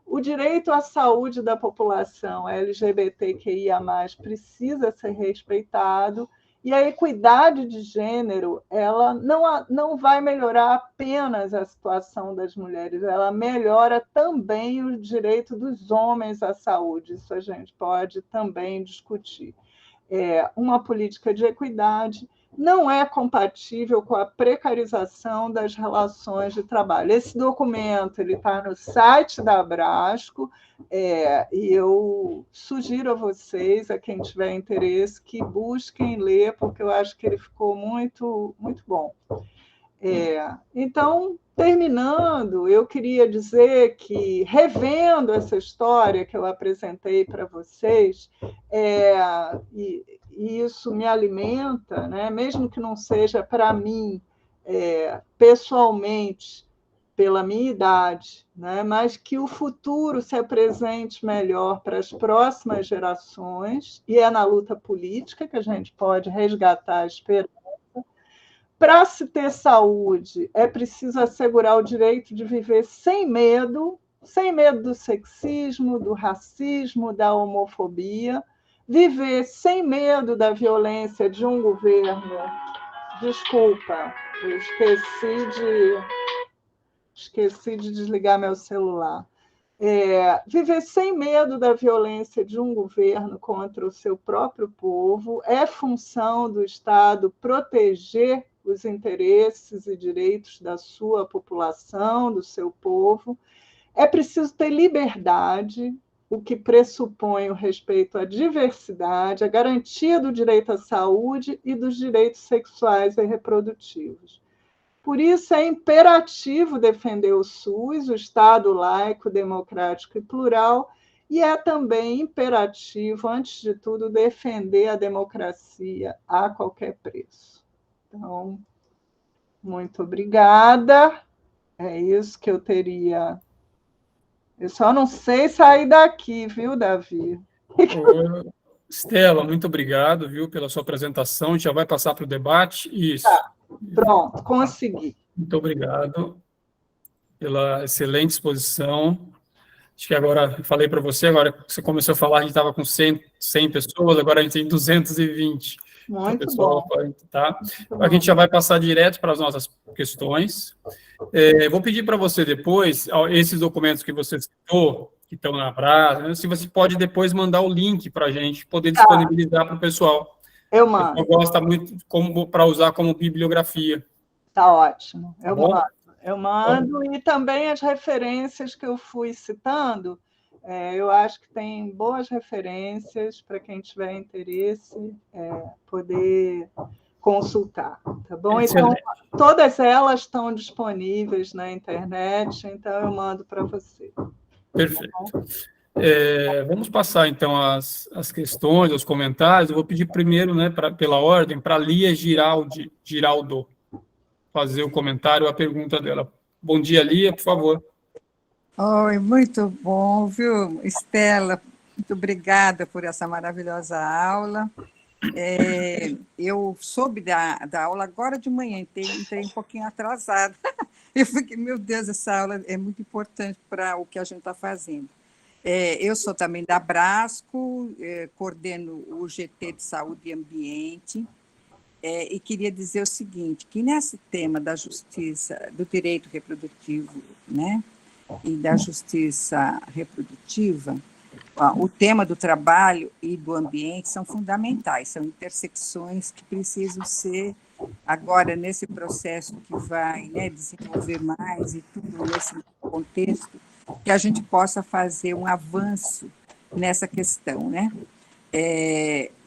O direito à saúde da população LGBTQIA+, precisa ser respeitado, e a equidade de gênero ela não vai melhorar apenas a situação das mulheres, ela melhora também o direito dos homens à saúde. Isso a gente pode também discutir. Uma política de equidade não é compatível com a precarização das relações de trabalho. Esse documento está no site da Abrasco, e eu sugiro a vocês, a quem tiver interesse, que busquem ler, porque eu acho que ele ficou muito, muito bom. Então, terminando, eu queria dizer que, revendo essa história que eu apresentei para vocês, e isso me alimenta, né? Mesmo que não seja para mim, pessoalmente, pela minha idade, né? Mas que o futuro se apresente melhor para as próximas gerações, e é na luta política que a gente pode resgatar a esperança. Para se ter saúde, é preciso assegurar o direito de viver sem medo do sexismo, do racismo, da homofobia, viver sem medo da violência de um governo. Desculpa, eu esqueci de desligar meu celular. Viver sem medo da violência de um governo contra o seu próprio povo. É função do Estado proteger os interesses e direitos da sua população, do seu povo. É preciso ter liberdade, o que pressupõe o respeito à diversidade, a garantia do direito à saúde e dos direitos sexuais e reprodutivos. Por isso, é imperativo defender o SUS, o Estado laico, democrático e plural, e é também imperativo, antes de tudo, defender a democracia a qualquer preço. Então, muito obrigada. É isso que eu teria. Eu só não sei sair daqui, viu, Davi? Ô, Estela, muito obrigado, viu, pela sua apresentação. A gente já vai passar para o debate. Isso. Pronto, consegui. Muito obrigado pela excelente exposição. Acho que agora, falei para você, agora que você começou a falar, a gente estava com 100 pessoas, agora a gente tem 220. Então, Muito pessoal, bom. tá? A gente já vai passar direto para as nossas questões. Vou pedir para você depois, esses documentos que você citou, que estão na Brasa, se você pode depois mandar o link para a gente poder disponibilizar para o pessoal. Eu O mando. pessoal gosta muito para usar como bibliografia. Tá ótimo. Tá bom? Eu mando, e também as referências que eu fui citando, eu acho que tem boas referências para quem tiver interesse poder consultar, tá bom? Excelente. Então, todas elas estão disponíveis na internet, então eu mando para você. Perfeito. Vamos passar, então, as questões, os comentários. Eu vou pedir primeiro, né, pela ordem, para a Lia Giraldo fazer o comentário, a pergunta dela. Bom dia, Lia, por favor. Oi, muito bom, viu, Estela? Muito obrigada por essa maravilhosa aula. Eu soube da aula agora de manhã, entrei um pouquinho atrasada. Eu fiquei, meu Deus, essa aula é muito importante para o que a gente está fazendo. Eu sou também da Abrasco, coordeno o GT de Saúde e Ambiente, e queria dizer o seguinte, que nesse tema da justiça, do direito reprodutivo, né, e da justiça reprodutiva, o tema do trabalho e do ambiente são fundamentais, são intersecções que precisam ser, agora, nesse processo que vai, né, desenvolver mais e tudo nesse contexto, que a gente possa fazer um avanço nessa questão, né?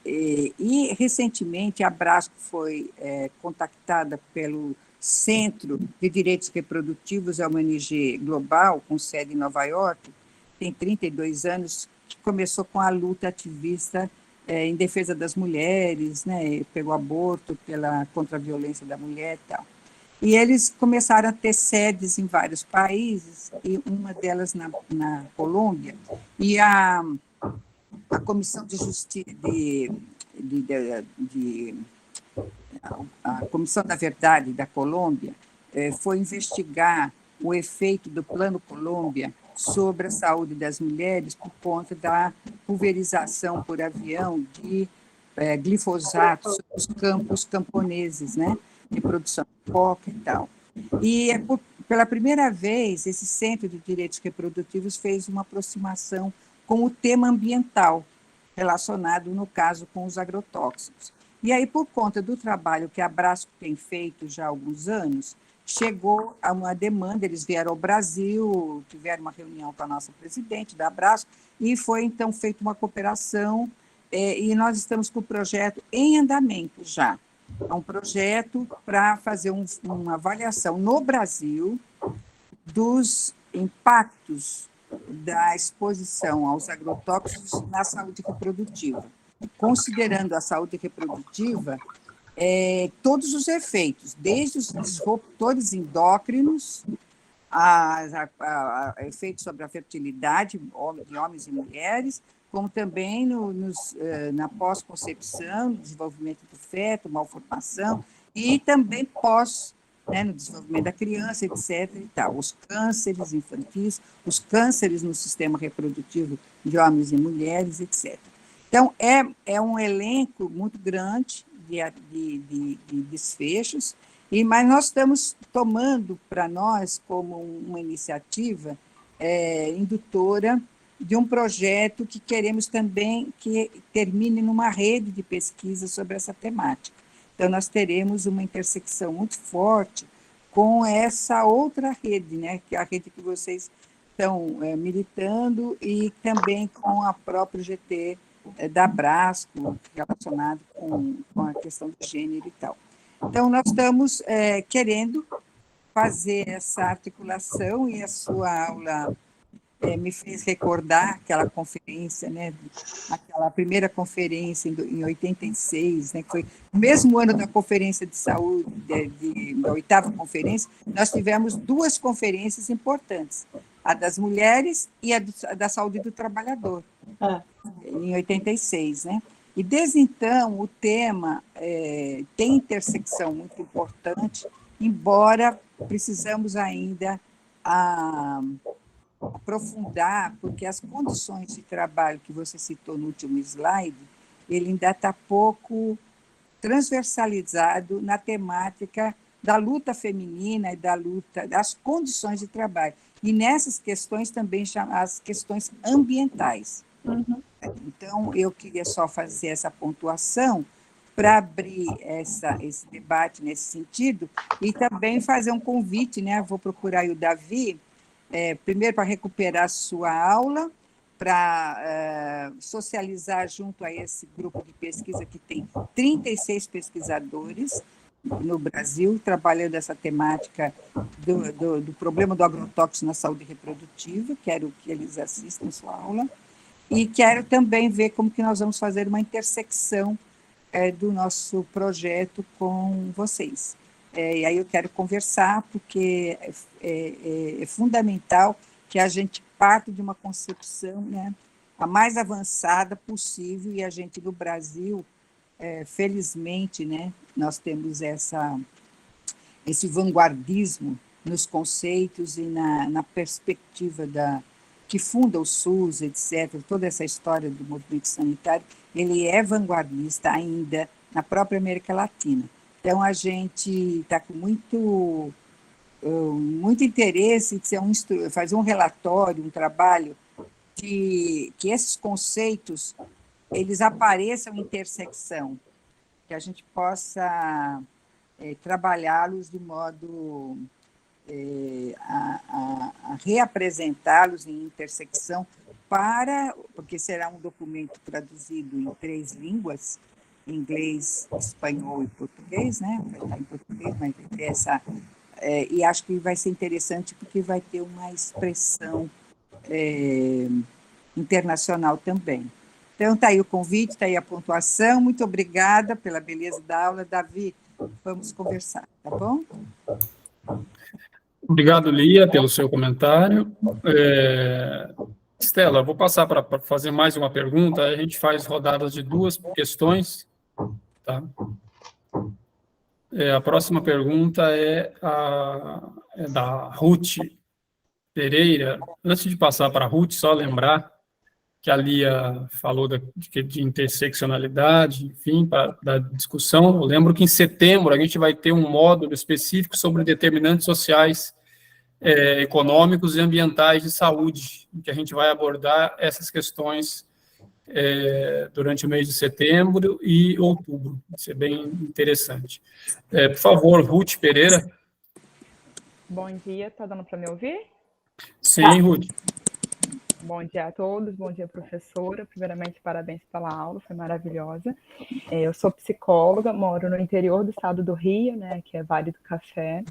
E, recentemente, a Abrasco foi contactada pelo Centro de Direitos Reprodutivos, é uma ONG global, com sede em Nova York, tem 32 anos, que começou com a luta ativista em defesa das mulheres, né, pelo aborto, contra a violência da mulher e tal. E eles começaram a ter sedes em vários países, e uma delas na Colômbia, e a Comissão de Justiça, a Comissão da Verdade da Colômbia foi investigar o efeito do Plano Colômbia sobre a saúde das mulheres por conta da pulverização por avião de glifosato sobre os campos camponeses, né, de produção de coca e tal. E, pela primeira vez, esse Centro de Direitos Reprodutivos fez uma aproximação com o tema ambiental, relacionado, no caso, com os agrotóxicos. E aí, por conta do trabalho que a Abrasco tem feito já há alguns anos, chegou a uma demanda, eles vieram ao Brasil, tiveram uma reunião com a nossa presidente da Abrasco, e foi, então, feita uma cooperação, e nós estamos com o projeto em andamento já. É um projeto para fazer uma avaliação no Brasil dos impactos da exposição aos agrotóxicos na saúde reprodutiva. Considerando a saúde reprodutiva, todos os efeitos, desde os disruptores endócrinos, a efeitos sobre a fertilidade de homens e mulheres, como também na pós-concepção, no desenvolvimento do feto, malformação, e também no desenvolvimento da criança, etc. E tal. Os cânceres infantis, os cânceres no sistema reprodutivo de homens e mulheres, etc. Então, é um elenco muito grande de desfechos, mas nós estamos tomando para nós como uma iniciativa indutora de um projeto que queremos também que termine numa rede de pesquisa sobre essa temática. Então, nós teremos uma intersecção muito forte com essa outra rede, né, que é a rede que vocês estão militando, e também com a própria GT da Brasco, relacionado com a questão do gênero e tal. Então, nós estamos querendo fazer essa articulação, e a sua aula me fez recordar aquela conferência, né, aquela primeira conferência em 86, né, que foi no mesmo ano da Conferência de Saúde, da 8ª conferência. Nós tivemos 2 conferências importantes, a das mulheres e a da saúde do trabalhador, em 86, né? E desde então o tema tem intersecção muito importante, embora precisamos ainda aprofundar, porque as condições de trabalho que você citou no último slide, ele ainda está pouco transversalizado na temática da luta feminina e da luta das condições de trabalho. E nessas questões também as questões ambientais. Uhum. Então, eu queria só fazer essa pontuação para abrir esse debate nesse sentido, e também fazer um convite, né? Vou procurar aí o Davi, primeiro para recuperar a sua aula, para socializar junto a esse grupo de pesquisa que tem 36 pesquisadores no Brasil, trabalhando essa temática do problema do agrotóxico na saúde reprodutiva. Quero que eles assistam a sua aula, e quero também ver como que nós vamos fazer uma intersecção do nosso projeto com vocês. E aí eu quero conversar, porque é fundamental que a gente parte de uma concepção, né, a mais avançada possível, e a gente, no Brasil, felizmente, né, nós temos esse vanguardismo nos conceitos e na perspectiva que funda o SUS, etc., toda essa história do movimento sanitário, ele é vanguardista ainda na própria América Latina. Então, a gente está com muito interesse em fazer um relatório, um trabalho, que esses conceitos eles apareçam em intersecção, que a gente possa trabalhá-los de modo a reapresentá-los em intersecção, porque será um documento traduzido em 3 línguas, inglês, espanhol e português, né? Vai estar em português, mas vai ter e acho que vai ser interessante, porque vai ter uma expressão internacional também. Então, está aí o convite, está aí a pontuação. Muito obrigada pela beleza da aula. Davi, vamos conversar, tá bom? Obrigado, Lia, pelo seu comentário. Estela, eu vou passar para fazer mais uma pergunta, a gente faz rodadas de 2 questões. Tá? A próxima pergunta é da Ruth Pereira. Antes de passar para a Ruth, só lembrar que a Lia falou de interseccionalidade, enfim, da discussão. Eu lembro que em setembro a gente vai ter um módulo específico sobre determinantes sociais, econômicos e ambientais de saúde, em que a gente vai abordar essas questões durante o mês de setembro e outubro. Vai ser bem interessante. Por favor, Ruth Pereira. Bom dia, está dando para me ouvir? Sim, Ruth. Bom dia a todos, bom dia, professora. Primeiramente, parabéns pela aula, foi maravilhosa. Eu sou psicóloga, moro no interior do estado do Rio, né, que é Vale do Café.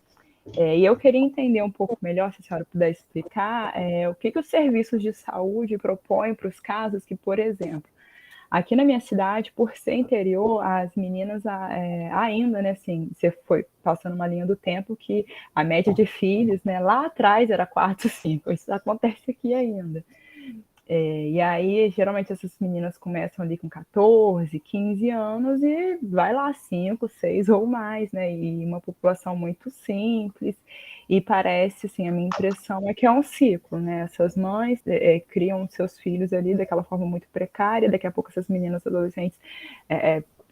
E eu queria entender um pouco melhor, se a senhora puder explicar, o que os serviços de saúde propõem para os casos que, por exemplo, aqui na minha cidade, por ser interior, as meninas ainda, né, assim, você foi passando uma linha do tempo que a média de filhos, né, lá atrás era 4, 5, isso acontece aqui ainda. E aí, geralmente, essas meninas começam ali com 14, 15 anos e vai lá 5, 6 ou mais, né? E uma população muito simples. E parece, assim, a minha impressão é que é um ciclo, né? Essas mães criam seus filhos ali daquela forma muito precária, daqui a pouco essas meninas adolescentes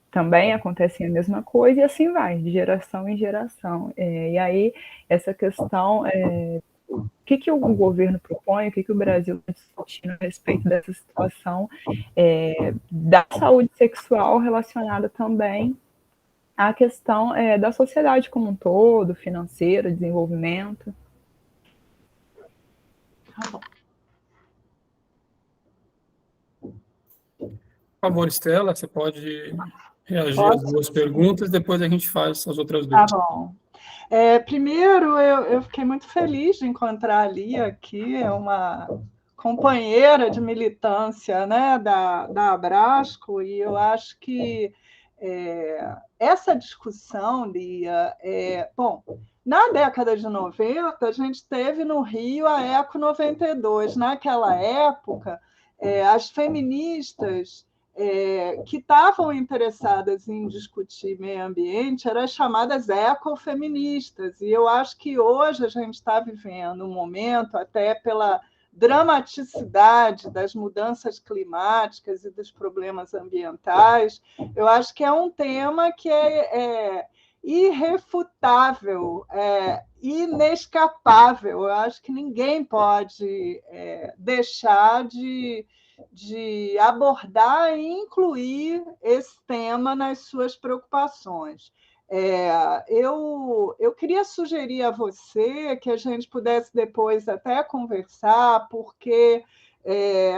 também acontecem a mesma coisa, e assim vai, de geração em geração. E aí, essa questão... o que o governo propõe, o que o Brasil está discutindo a respeito dessa situação da saúde sexual relacionada também à questão da sociedade como um todo, financeira, desenvolvimento. Tá bom. Por favor, Estela, você pode reagir às Posso? duas perguntas, depois a gente faz as outras Tá duas. bom. Primeiro, eu fiquei muito feliz de encontrar a Lia aqui, é uma companheira de militância, né, da Abrasco, e eu acho que essa discussão, Lia, bom, na década de 90, a gente teve no Rio a Eco 92. Naquela época, as feministas que estavam interessadas em discutir meio ambiente eram as chamadas ecofeministas. E eu acho que hoje a gente está vivendo um momento, até pela dramaticidade das mudanças climáticas e dos problemas ambientais, eu acho que é um tema que é irrefutável, inescapável. Eu acho que ninguém pode deixar de abordar e incluir esse tema nas suas preocupações. Eu queria sugerir a você que a gente pudesse depois até conversar, porque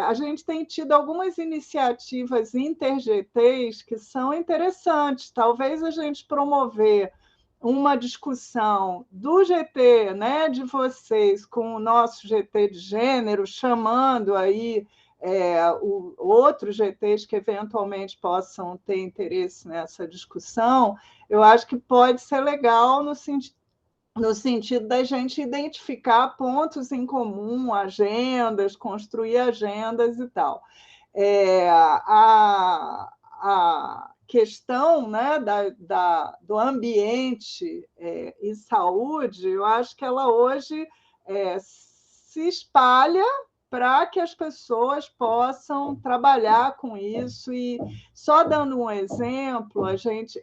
a gente tem tido algumas iniciativas inter-GTs que são interessantes. Talvez a gente promover uma discussão do GT, né, de vocês, com o nosso GT de gênero, chamando aí outros GTs que eventualmente possam ter interesse nessa discussão, eu acho que pode ser legal no sentido da gente identificar pontos em comum, agendas, construir agendas e tal. A questão, né, do ambiente e saúde, eu acho que ela hoje se espalha para que as pessoas possam trabalhar com isso. E só dando um exemplo,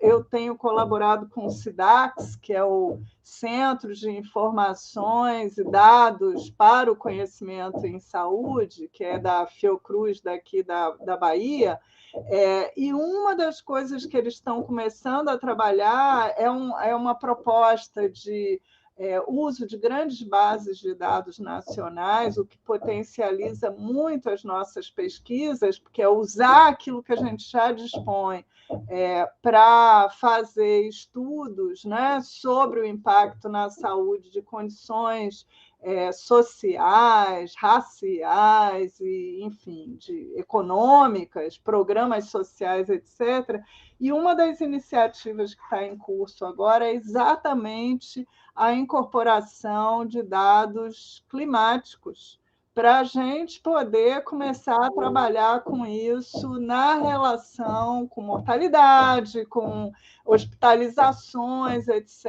eu tenho colaborado com o SIDAX, que é o Centro de Informações e Dados para o Conhecimento em Saúde, que é da Fiocruz daqui da Bahia, e uma das coisas que eles estão começando a trabalhar é uma proposta de uso de grandes bases de dados nacionais, o que potencializa muito as nossas pesquisas, porque é usar aquilo que a gente já dispõe para fazer estudos, né, sobre o impacto na saúde de condições sociais, raciais e, enfim, econômicas, programas sociais, etc. E uma das iniciativas que está em curso agora é exatamente a incorporação de dados climáticos, para a gente poder começar a trabalhar com isso na relação com mortalidade, com hospitalizações, etc.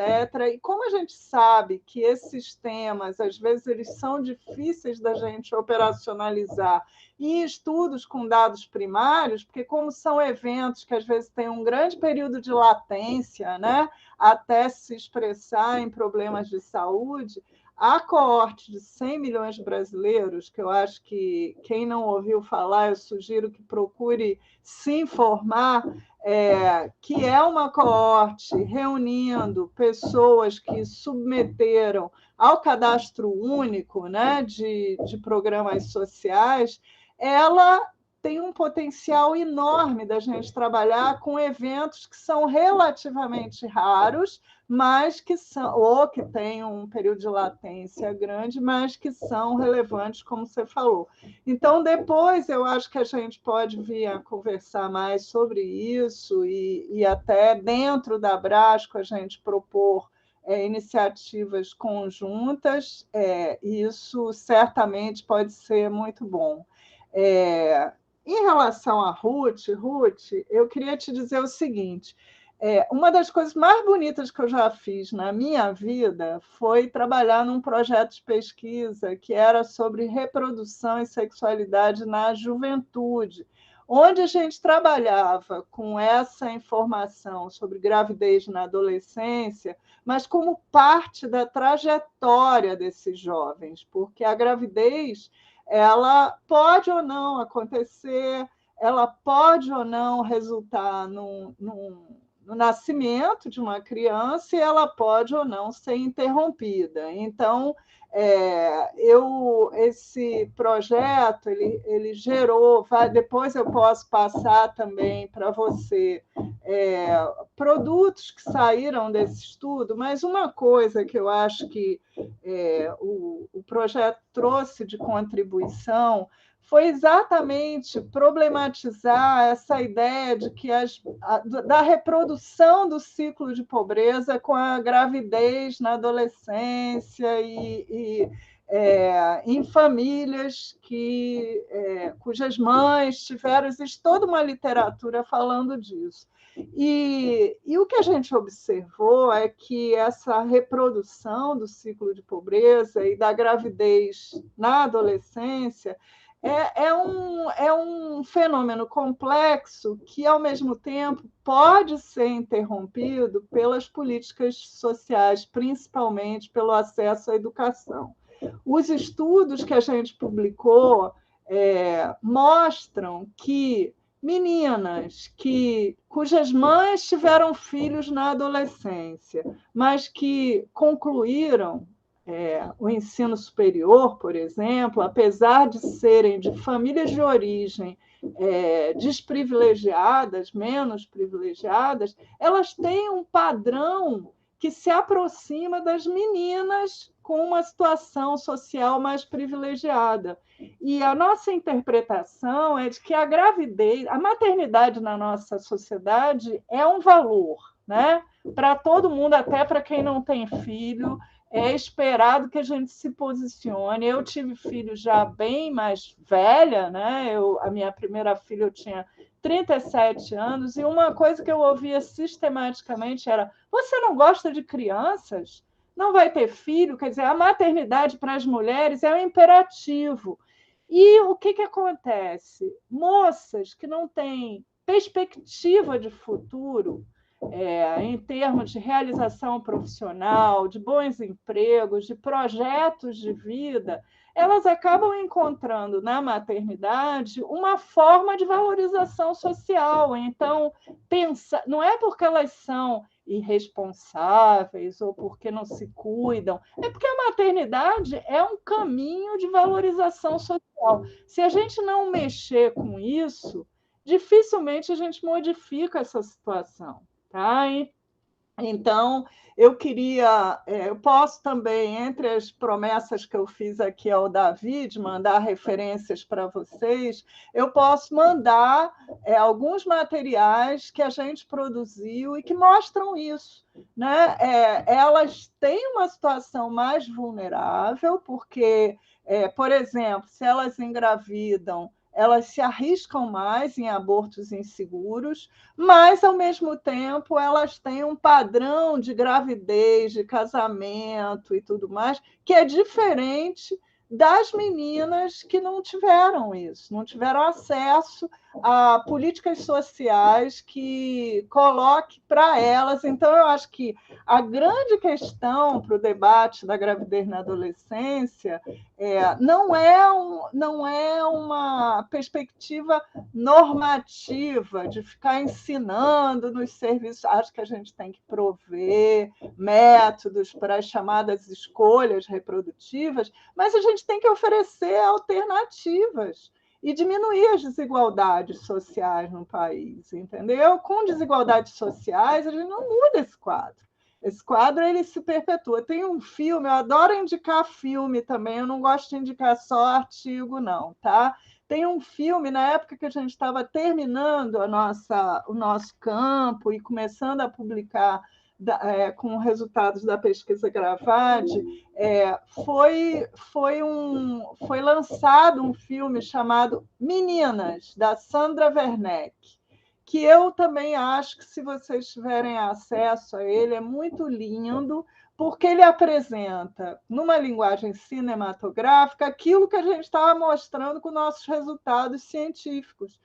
E como a gente sabe que esses temas, às vezes, eles são difíceis da gente operacionalizar em estudos com dados primários, porque como são eventos que, às vezes, têm um grande período de latência, né, até se expressar em problemas de saúde, a coorte de 100 milhões de brasileiros, que eu acho que quem não ouviu falar, eu sugiro que procure se informar, que é uma coorte reunindo pessoas que submeteram ao cadastro único, né, de programas sociais, ela tem um potencial enorme da gente trabalhar com eventos que são relativamente raros, mas que são, ou que têm um período de latência grande, mas que são relevantes, como você falou. Então, depois eu acho que a gente pode vir a conversar mais sobre isso e até dentro da Abrasco a gente propor iniciativas conjuntas, e isso certamente pode ser muito bom. Em relação a Ruth, eu queria te dizer o seguinte: uma das coisas mais bonitas que eu já fiz na minha vida foi trabalhar num projeto de pesquisa que era sobre reprodução e sexualidade na juventude, onde a gente trabalhava com essa informação sobre gravidez na adolescência, mas como parte da trajetória desses jovens, porque a gravidez ela pode ou não acontecer, ela pode ou não resultar no nascimento de uma criança e ela pode ou não ser interrompida. Então, esse projeto ele gerou, depois eu posso passar também para você produtos que saíram desse estudo, mas uma coisa que eu acho que o projeto trouxe de contribuição foi exatamente problematizar essa ideia de que da reprodução do ciclo de pobreza com a gravidez na adolescência e em famílias cujas mães tiveram, existe toda uma literatura falando disso. E o que a gente observou é que essa reprodução do ciclo de pobreza e da gravidez na adolescência é um fenômeno complexo que, ao mesmo tempo, pode ser interrompido pelas políticas sociais, principalmente pelo acesso à educação. Os estudos que a gente publicou mostram que meninas cujas mães tiveram filhos na adolescência, mas que concluíram o ensino superior, por exemplo, apesar de serem de famílias de origem desprivilegiadas, menos privilegiadas, elas têm um padrão que se aproxima das meninas com uma situação social mais privilegiada. E a nossa interpretação é de que a gravidez, a maternidade na nossa sociedade é um valor, né? Para todo mundo, até para quem não tem filho, é esperado que a gente se posicione. Eu tive filho já bem mais velha, né? A minha primeira filha eu tinha 37 anos, e uma coisa que eu ouvia sistematicamente era: você não gosta de crianças? Não vai ter filho? Quer dizer, a maternidade para as mulheres é um imperativo. E o que acontece? Moças que não têm perspectiva de futuro, em termos de realização profissional, de bons empregos, de projetos de vida, elas acabam encontrando na maternidade uma forma de valorização social. Então, não é porque elas são irresponsáveis ou porque não se cuidam, é porque a maternidade é um caminho de valorização social. Se a gente não mexer com isso, dificilmente a gente modifica essa situação. Tá? Então, eu posso também, entre as promessas que eu fiz aqui ao David, mandar referências para vocês, eu posso mandar alguns materiais que a gente produziu e que mostram isso. Né? Elas têm uma situação mais vulnerável, porque, por exemplo, se elas engravidam, elas se arriscam mais em abortos inseguros, mas, ao mesmo tempo, elas têm um padrão de gravidez, de casamento e tudo mais, que é diferente das meninas que não tiveram isso, não tiveram acesso a políticas sociais que coloquem para elas. Então, eu acho que a grande questão para o debate da gravidez na adolescência não é uma perspectiva normativa de ficar ensinando nos serviços. Acho que a gente tem que prover métodos para as chamadas escolhas reprodutivas, mas a gente tem que oferecer alternativas e diminuir as desigualdades sociais no país, entendeu? Com desigualdades sociais, a gente não muda esse quadro. Esse quadro ele se perpetua. Tem um filme, eu adoro indicar filme também, eu não gosto de indicar só artigo, não, tá? Tem um filme, na época que a gente estava terminando o nosso campo e começando a publicar com resultados da pesquisa Gravade, foi lançado um filme chamado Meninas, da Sandra Werneck, que eu também acho que, se vocês tiverem acesso a ele, é muito lindo, porque ele apresenta, numa linguagem cinematográfica, aquilo que a gente estava mostrando com nossos resultados científicos,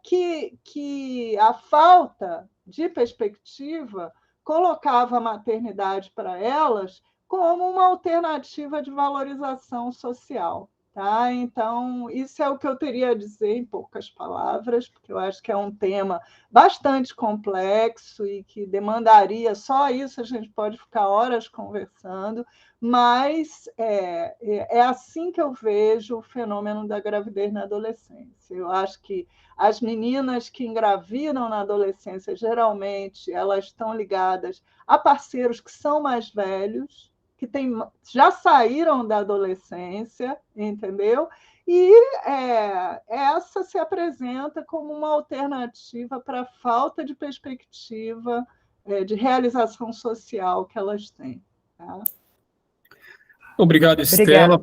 que a falta de perspectiva colocava a maternidade para elas como uma alternativa de valorização social. Tá? Então, isso é o que eu teria a dizer em poucas palavras, porque eu acho que é um tema bastante complexo e que demandaria só isso, a gente pode ficar horas conversando, mas é assim que eu vejo o fenômeno da gravidez na adolescência. Eu acho que as meninas que engravidam na adolescência, geralmente, elas estão ligadas a parceiros que são mais velhos, que já saíram da adolescência, entendeu? E essa se apresenta como uma alternativa para a falta de perspectiva de realização social que elas têm. Tá? Obrigado, Estela,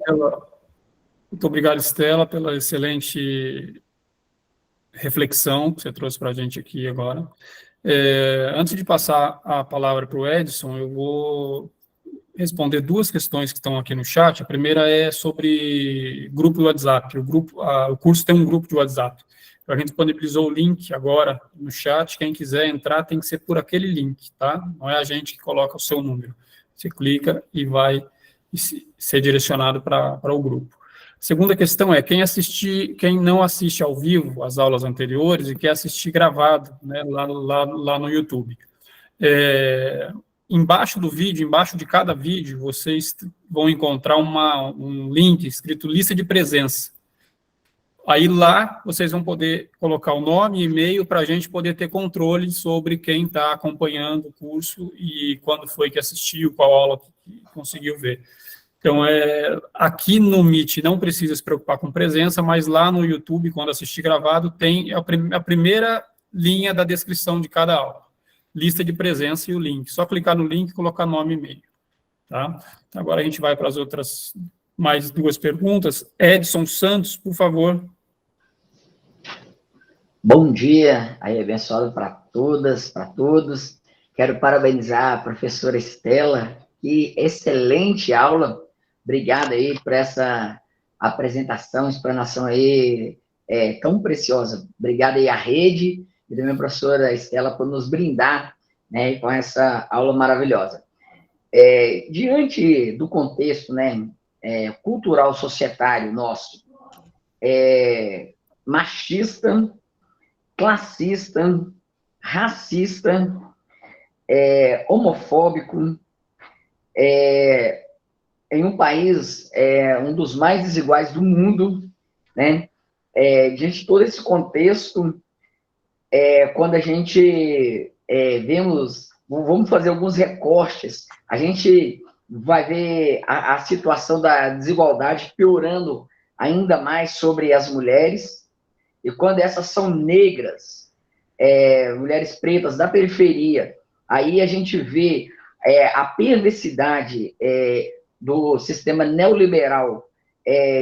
muito obrigado, Estela, pela excelente reflexão que você trouxe para a gente aqui agora. Antes de passar a palavra para o Edson, eu vou responder duas questões que estão aqui no chat. A primeira é sobre grupo do WhatsApp. O curso tem um grupo de WhatsApp. A gente disponibilizou o link agora no chat. Quem quiser entrar tem que ser por aquele link, tá? Não é a gente que coloca o seu número. Você clica e vai ser direcionado para o grupo. A segunda questão é quem não assiste ao vivo as aulas anteriores e quer assistir gravado, né, lá no YouTube. Embaixo do vídeo, embaixo de cada vídeo, vocês vão encontrar um link escrito lista de presença. Aí lá vocês vão poder colocar o nome e e-mail para a gente poder ter controle sobre quem está acompanhando o curso e quando foi que assistiu, qual aula que conseguiu ver. Então, aqui no Meet não precisa se preocupar com presença, mas lá no YouTube, quando assistir gravado, tem a primeira linha da descrição de cada aula. Lista de presença e o link. Só clicar no link e colocar nome e e-mail. Tá? Agora a gente vai para as outras mais duas perguntas. Edson Santos, por favor. Bom dia, aí abençoado para todas, para todos. Quero parabenizar a professora Estela, que excelente aula. Obrigado aí por essa apresentação, explanação aí tão preciosa. Obrigado aí à rede e também a professora Estela por nos brindar, né, com essa aula maravilhosa. Diante do contexto, né, cultural societário nosso, machista, classista, racista, homofóbico, em um país, um dos mais desiguais do mundo, né? Diante de todo esse contexto, quando a gente vamos fazer alguns recortes, a gente vai ver a situação da desigualdade piorando ainda mais sobre as mulheres, e quando essas são negras, mulheres pretas da periferia, aí a gente vê a perversidade do sistema neoliberal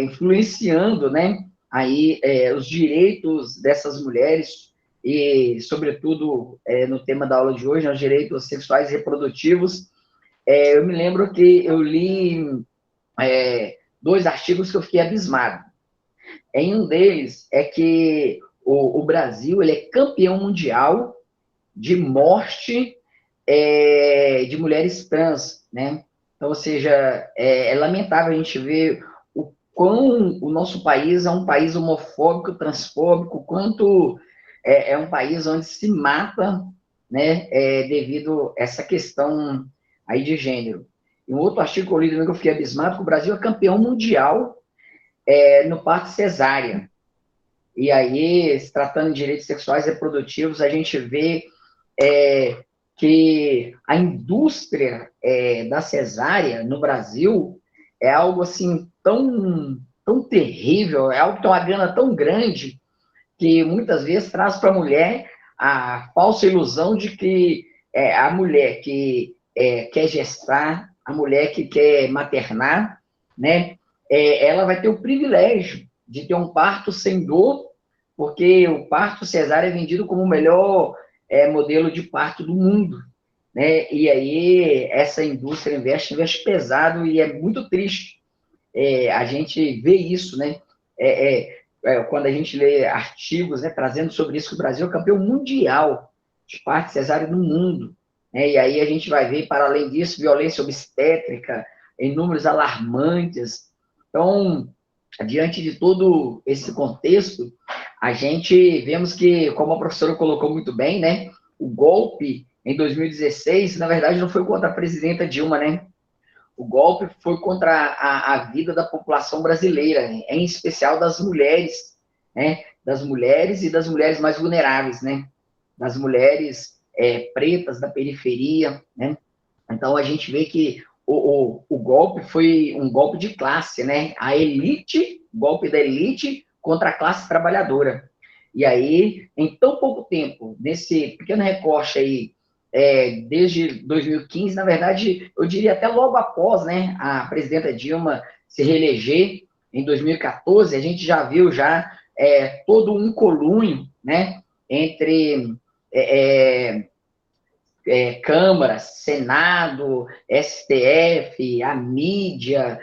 influenciando, né, aí, os direitos dessas mulheres e, sobretudo, no tema da aula de hoje, os direitos sexuais e reprodutivos. Eu me lembro que eu li 2 artigos que eu fiquei abismado. Em um deles é que o Brasil ele é campeão mundial de morte de mulheres trans, né? Então, ou seja, é lamentável a gente ver o quão o nosso país é um país homofóbico, transfóbico, quanto é um país onde se mata, né, devido a essa questão aí de gênero. E um outro artigo que eu li também que eu fiquei abismado, que o Brasil é campeão mundial no parto cesárea. E aí, se tratando de direitos sexuais e reprodutivos, a gente vê que a indústria da cesárea no Brasil é algo assim tão terrível, é algo que tem uma grana tão grande que muitas vezes traz para a mulher a falsa ilusão de que a mulher que quer gestar, a mulher que quer maternar, né, ela vai ter o privilégio de ter um parto sem dor, porque o parto cesárea é vendido como o melhor modelo de parto do mundo, né? E aí essa indústria investe pesado e é muito triste a gente ver isso, né? Quando a gente lê artigos, né, trazendo sobre isso, que o Brasil é campeão mundial de parto cesárea no mundo, né? E aí a gente vai ver, para além disso, violência obstétrica em números alarmantes. Então, diante de todo esse contexto, a gente vemos que, como a professora colocou muito bem, né, o golpe em 2016, na verdade, não foi contra a presidenta Dilma, né? O golpe foi contra a vida da população brasileira, né? Em especial das mulheres, né? Das mulheres e das mulheres mais vulneráveis, né? Das mulheres pretas da periferia, né? Então, a gente vê que o golpe foi um golpe de classe, né? A elite, golpe da elite contra a classe trabalhadora. E aí, em tão pouco tempo, nesse pequeno recorte aí, desde 2015, na verdade, eu diria até logo após, né, a presidenta Dilma se reeleger, em 2014, a gente já viu todo um conluio, né, entre Câmara, Senado, STF, a mídia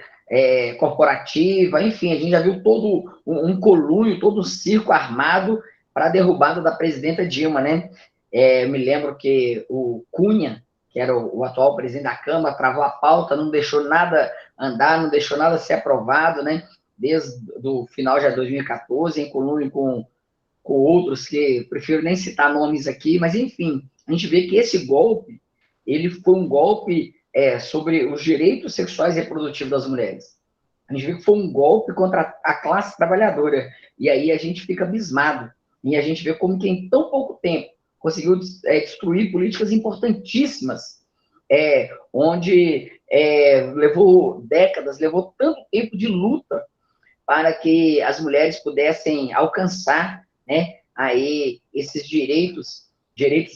corporativa, enfim, a gente já viu todo um conluio, todo um circo armado para a derrubada da presidenta Dilma, né? Eu me lembro que o Cunha, que era o atual presidente da Câmara, travou a pauta, não deixou nada andar, não deixou nada ser aprovado, né? Desde o final já de 2014, em conluio com outros que prefiro nem citar nomes aqui, mas enfim, a gente vê que esse golpe, ele foi um golpe sobre os direitos sexuais e reprodutivos das mulheres. A gente vê que foi um golpe contra a classe trabalhadora. E aí a gente fica abismado. E a gente vê como que em tão pouco tempo conseguiu destruir políticas importantíssimas, onde levou décadas, levou tanto tempo de luta para que as mulheres pudessem alcançar, né, aí esses direitos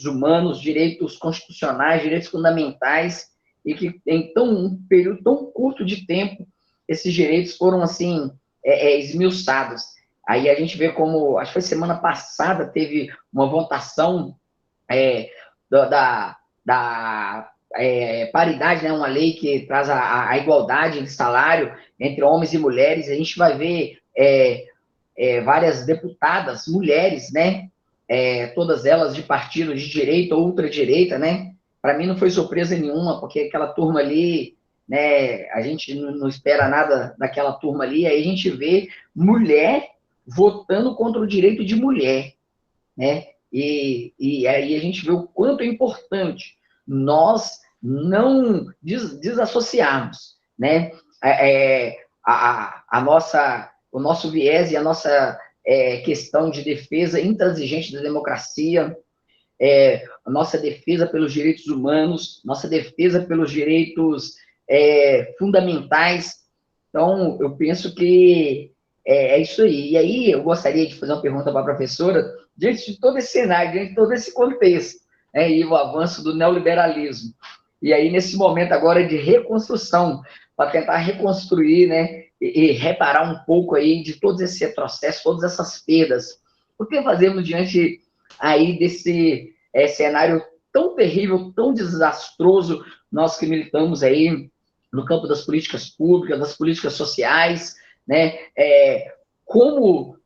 humanos, direitos constitucionais, direitos fundamentais, e que em um período tão curto de tempo, esses direitos foram, assim, esmiuçados. Aí a gente vê como, acho que foi semana passada, teve uma votação da paridade, né, uma lei que traz a igualdade de salário entre homens e mulheres. A gente vai ver várias deputadas, mulheres, né, todas elas de partido de direita ou ultradireita, né. Para mim não foi surpresa nenhuma, porque aquela turma ali, né, a gente não espera nada daquela turma ali, aí a gente vê mulher votando contra o direito de mulher, né? E aí a gente vê o quanto é importante nós não desassociarmos, né? O nosso viés e a nossa questão de defesa intransigente da democracia, a nossa defesa pelos direitos humanos, nossa defesa pelos direitos fundamentais. Então, eu penso que é isso aí. E aí, eu gostaria de fazer uma pergunta para a professora, diante de todo esse cenário, diante de todo esse contexto, né, e o avanço do neoliberalismo. E aí, nesse momento agora de reconstrução, para tentar reconstruir, né, e reparar um pouco aí de todos esses retrocessos, todas essas perdas. O que fazemos diante aí desse cenário tão terrível, tão desastroso, nós que militamos aí no campo das políticas públicas, das políticas sociais, né? Como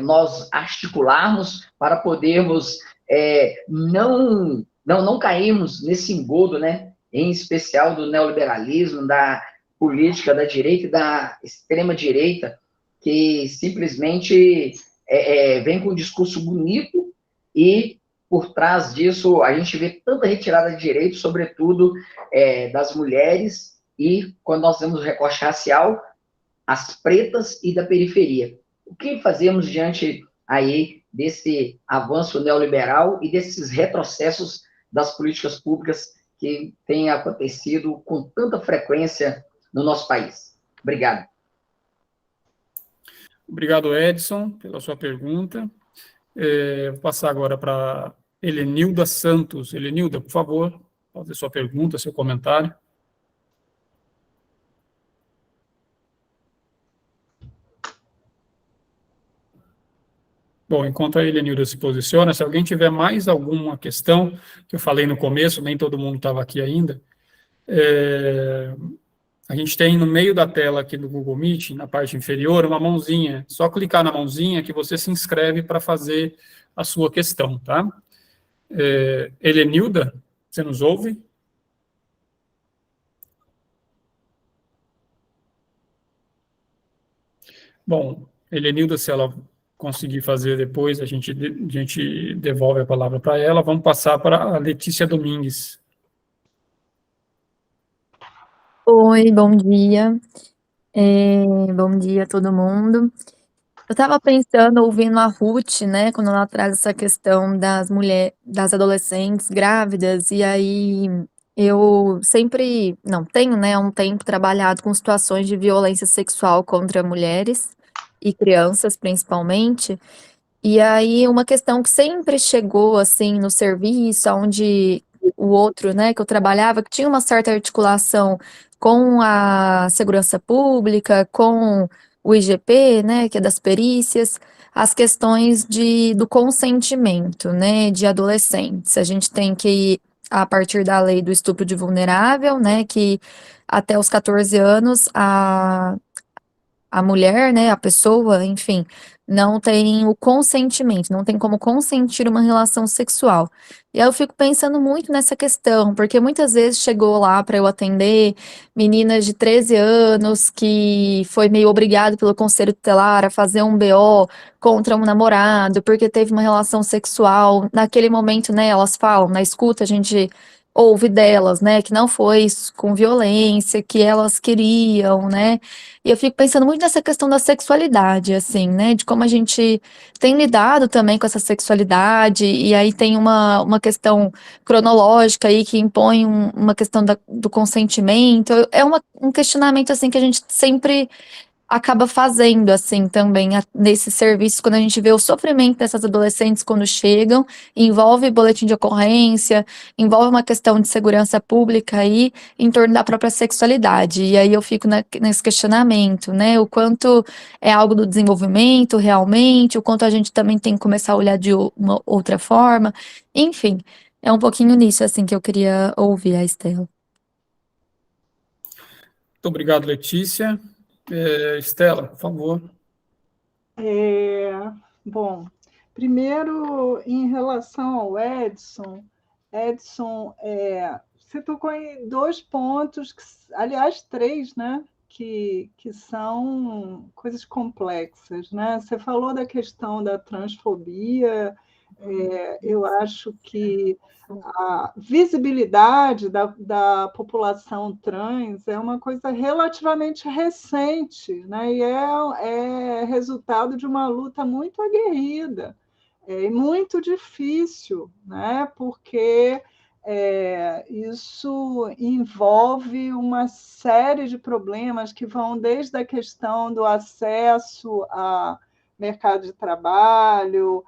nós articularmos para podermos não cairmos nesse engodo, né? Em especial do neoliberalismo, da política da direita e da extrema-direita, que simplesmente vem com um discurso bonito e, por trás disso, a gente vê tanta retirada de direitos, sobretudo das mulheres, e quando nós temos o recorte racial, as pretas e da periferia. O que fazemos diante aí desse avanço neoliberal e desses retrocessos das políticas públicas que têm acontecido com tanta frequência no nosso país? Obrigado. Obrigado, Edson, pela sua pergunta. Vou passar agora para Helenilda Santos. Helenilda, por favor, fazer sua pergunta, seu comentário. Bom, enquanto a Helenilda se posiciona, se alguém tiver mais alguma questão, que eu falei no começo, nem todo mundo estava aqui ainda, a gente tem no meio da tela aqui do Google Meet, na parte inferior, uma mãozinha. Só clicar na mãozinha que você se inscreve para fazer a sua questão, tá? Helenilda, você nos ouve? Bom, Helenilda, se ela conseguir fazer depois, a gente devolve a palavra para ela. Vamos passar para a Letícia Domingues. Oi, bom dia. Bom dia a todo mundo. Eu estava pensando, ouvindo a Ruth, né, quando ela traz essa questão das mulheres, das adolescentes grávidas, e aí eu sempre, não, tenho, né, há um tempo trabalhado com situações de violência sexual contra mulheres e crianças, principalmente. E aí, uma questão que sempre chegou, assim, no serviço, onde o outro, né, que eu trabalhava, que tinha uma certa articulação com a segurança pública, com o IGP, né, que é das perícias, as questões do consentimento, né, de adolescentes. A gente tem que, a partir da lei do estupro de vulnerável, né, que até os 14 anos, a mulher, né, a pessoa, enfim, não tem o consentimento, não tem como consentir uma relação sexual. E aí eu fico pensando muito nessa questão, porque muitas vezes chegou lá para eu atender meninas de 13 anos que foi meio obrigado pelo conselho tutelar a fazer um BO contra um namorado, porque teve uma relação sexual. Naquele momento, né, elas falam, na escuta a gente ouve delas, né, que não foi com violência, que elas queriam, né? E eu fico pensando muito nessa questão da sexualidade, assim, né? De como a gente tem lidado também com essa sexualidade, e aí tem uma questão cronológica aí que impõe uma questão do consentimento. É um questionamento, assim, que a gente sempre acaba fazendo, assim, também, nesse serviço, quando a gente vê o sofrimento dessas adolescentes quando chegam, envolve boletim de ocorrência, envolve uma questão de segurança pública aí, em torno da própria sexualidade. E aí eu fico nesse questionamento, né? O quanto é algo do desenvolvimento realmente, o quanto a gente também tem que começar a olhar de uma outra forma. Enfim, é um pouquinho nisso, assim, que eu queria ouvir a Estela. Muito obrigado, Letícia. Estela, por favor. Bom, primeiro, em relação ao Edson, você tocou em 2 pontos, aliás, 3, né? Que são coisas complexas, né? Você falou da questão da transfobia, eu acho que a visibilidade da população trans é uma coisa relativamente recente, né? E é resultado de uma luta muito aguerrida e muito difícil, né? Porque isso envolve uma série de problemas que vão desde a questão do acesso a mercado de trabalho,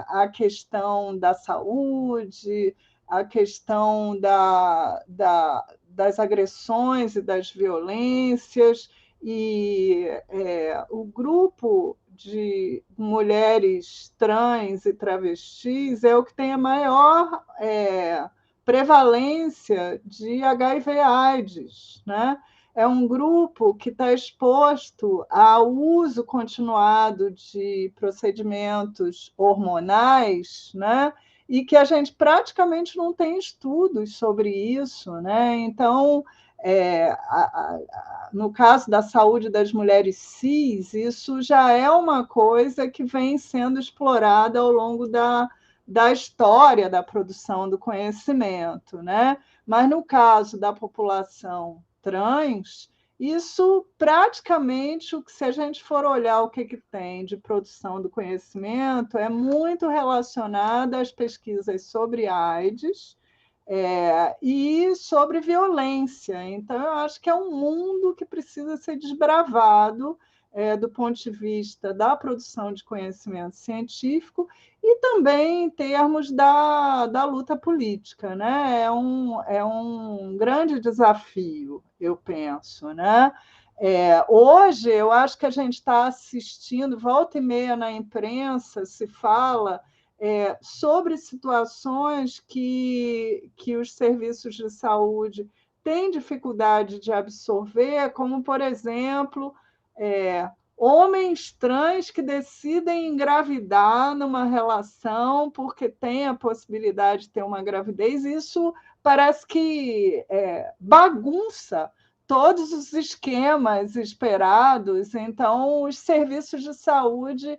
a questão da saúde, a questão das agressões e das violências, e o grupo de mulheres trans e travestis é o que tem a maior prevalência de HIV/AIDS, né? É um grupo que está exposto ao uso continuado de procedimentos hormonais, né? E que a gente praticamente não tem estudos sobre isso, né? Então, no caso da saúde das mulheres cis, isso já é uma coisa que vem sendo explorada ao longo da história da produção do conhecimento, né? Mas no caso da população trans, isso praticamente, se a gente for olhar o que tem de produção do conhecimento, é muito relacionado às pesquisas sobre AIDS e sobre violência. Então, eu acho que é um mundo que precisa ser desbravado do ponto de vista da produção de conhecimento científico e também em termos da luta política, né? É um grande desafio, eu penso, né? Hoje, eu acho que a gente está assistindo, volta e meia na imprensa, se fala sobre situações que os serviços de saúde têm dificuldade de absorver, como, por exemplo, homens trans que decidem engravidar numa relação porque tem a possibilidade de ter uma gravidez. Isso parece que bagunça todos os esquemas esperados. Então, os serviços de saúde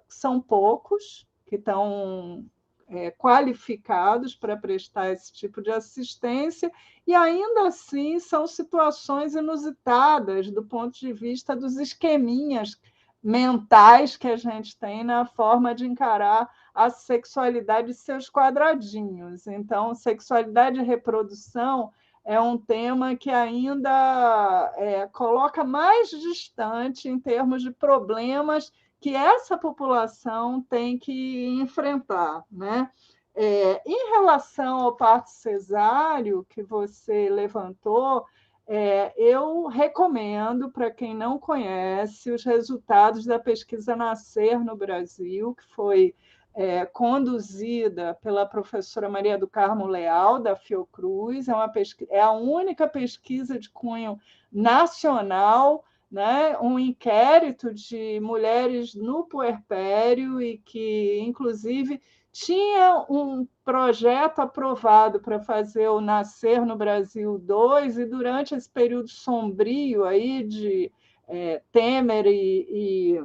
são poucos que estão qualificados para prestar esse tipo de assistência, e ainda assim são situações inusitadas do ponto de vista dos esqueminhas mentais que a gente tem na forma de encarar a sexualidade e seus quadradinhos. Então, sexualidade e reprodução é um tema que ainda coloca mais distante em termos de problemas que essa população tem que enfrentar, né? Em relação ao parto cesáreo que você levantou, eu recomendo, para quem não conhece, os resultados da pesquisa Nascer no Brasil, que foi conduzida pela professora Maria do Carmo Leal, da Fiocruz. É a única pesquisa de cunho nacional, né, um inquérito de mulheres no puerpério e que, inclusive, tinha um projeto aprovado para fazer o Nascer no Brasil 2, e durante esse período sombrio aí de Temer e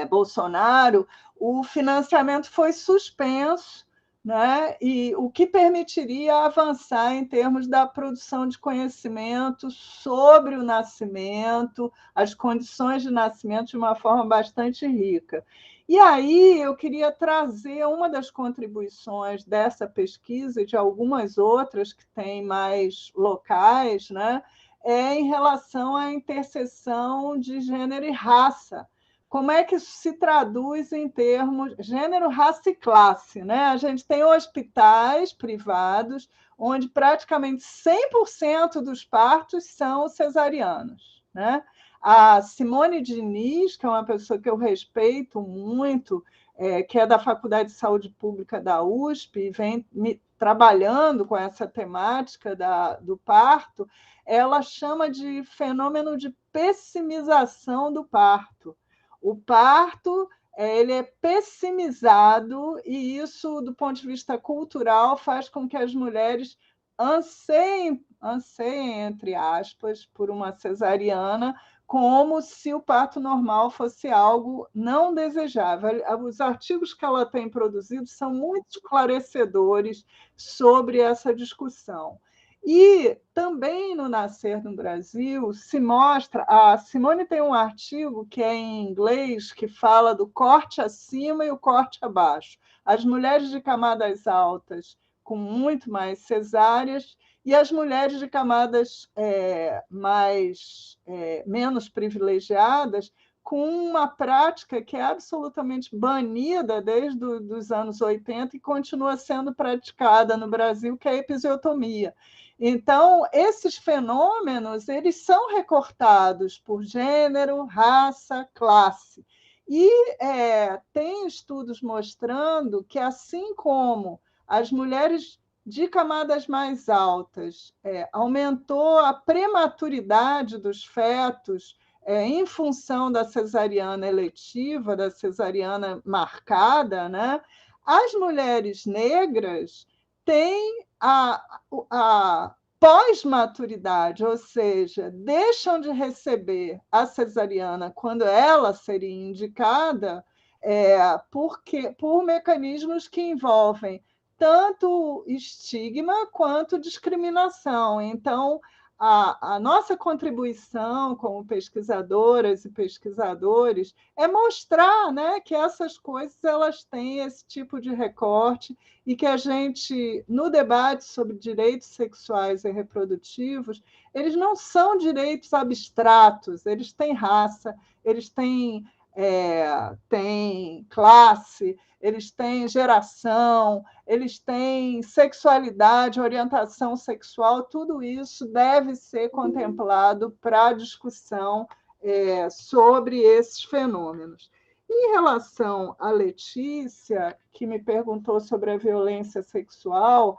Bolsonaro, o financiamento foi suspenso, né? E o que permitiria avançar em termos da produção de conhecimento sobre o nascimento, as condições de nascimento de uma forma bastante rica. E aí eu queria trazer uma das contribuições dessa pesquisa e de algumas outras que têm mais locais, né? Em relação à interseção de gênero e raça. Como é que isso se traduz em termos gênero, raça e classe, né? A gente tem hospitais privados onde praticamente 100% dos partos são cesarianos, né? A Simone Diniz, que é uma pessoa que eu respeito muito, que é da Faculdade de Saúde Pública da USP, e vem trabalhando com essa temática do parto, ela chama de fenômeno de pessimização do parto. O parto ele é pessimizado, e isso, do ponto de vista cultural, faz com que as mulheres anseiem, entre aspas, por uma cesariana, como se o parto normal fosse algo não desejável. Os artigos que ela tem produzido são muito esclarecedores sobre essa discussão. E também no Nascer no Brasil se mostra, a Simone tem um artigo que é em inglês que fala do corte acima e o corte abaixo. As mulheres de camadas altas com muito mais cesáreas e as mulheres de camadas menos privilegiadas com uma prática que é absolutamente banida desde os anos 80 e continua sendo praticada no Brasil, que é a episiotomia. Então, esses fenômenos eles são recortados por gênero, raça, classe. E tem estudos mostrando que, assim como as mulheres de camadas mais altas aumentou a prematuridade dos fetos em função da cesariana eletiva, da cesariana marcada, né? As mulheres negras têm a pós-maturidade, ou seja, deixam de receber a cesariana quando ela seria indicada, por mecanismos que envolvem tanto estigma quanto discriminação. Então, a nossa contribuição como pesquisadoras e pesquisadores é mostrar, né, que essas coisas elas têm esse tipo de recorte e que a gente, no debate sobre direitos sexuais e reprodutivos, eles não são direitos abstratos, eles têm raça, eles têm classe, eles têm geração, eles têm sexualidade, orientação sexual, tudo isso deve ser contemplado para a discussão sobre esses fenômenos. Em relação à Letícia, que me perguntou sobre a violência sexual,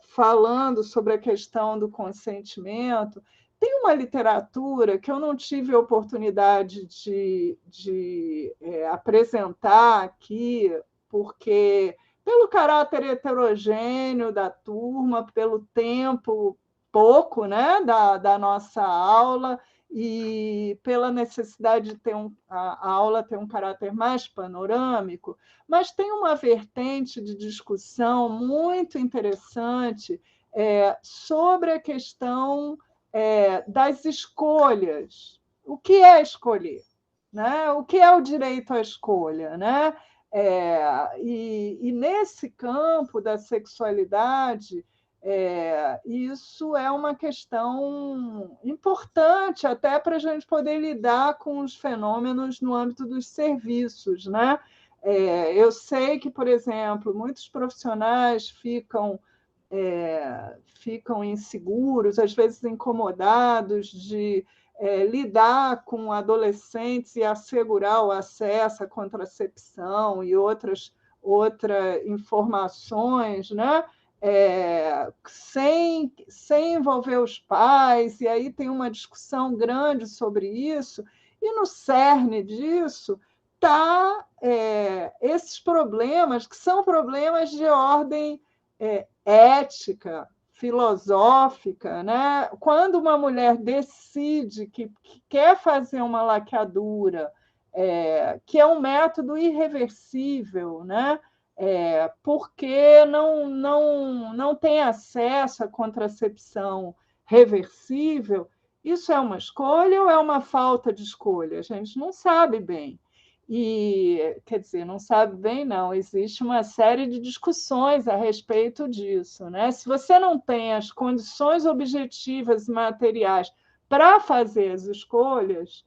falando sobre a questão do consentimento, tem uma literatura que eu não tive a oportunidade de apresentar aqui, porque, pelo caráter heterogêneo da turma, pelo tempo pouco, né, da nossa aula, e pela necessidade de ter a aula ter um caráter mais panorâmico, mas tem uma vertente de discussão muito interessante sobre a questão das escolhas. O que é escolher? Né? O que é o direito à escolha? Né? E nesse campo da sexualidade, isso é uma questão importante até para a gente poder lidar com os fenômenos no âmbito dos serviços. Né? Eu sei que, por exemplo, muitos profissionais ficam inseguros, às vezes incomodados de lidar com adolescentes e assegurar o acesso à contracepção e outras informações, né? Sem envolver os pais, e aí tem uma discussão grande sobre isso, e no cerne disso está esses problemas, que são problemas de ordem ética, filosófica, né? Quando uma mulher decide que quer fazer uma laqueadura, que é um método irreversível, né? Porque não tem acesso à contracepção reversível, isso é uma escolha ou é uma falta de escolha? A gente não sabe bem. E, quer dizer, não sabe bem, não. Existe uma série de discussões a respeito disso. Né? Se você não tem as condições objetivas e materiais para fazer as escolhas,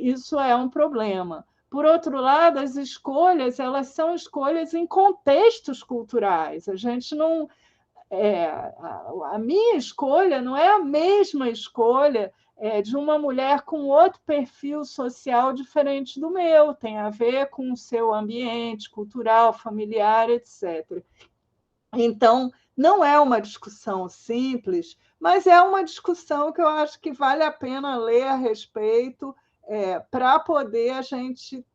isso é um problema. Por outro lado, as escolhas, elas são escolhas em contextos culturais. A gente não... a minha escolha não é a mesma escolha de uma mulher com outro perfil social diferente do meu, tem a ver com o seu ambiente cultural, familiar, etc. Então, não é uma discussão simples, mas é uma discussão que eu acho que vale a pena ler a respeito para poder a gente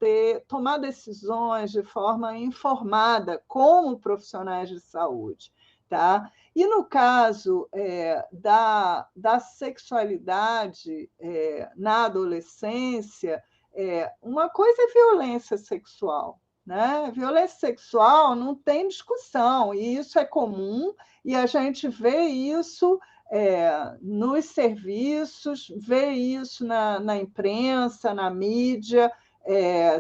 tomar decisões de forma informada como profissionais de saúde. Tá? E no caso da sexualidade na adolescência, uma coisa é violência sexual. Né? Violência sexual não tem discussão, e isso é comum, e a gente vê isso nos serviços, vê isso na imprensa, na mídia,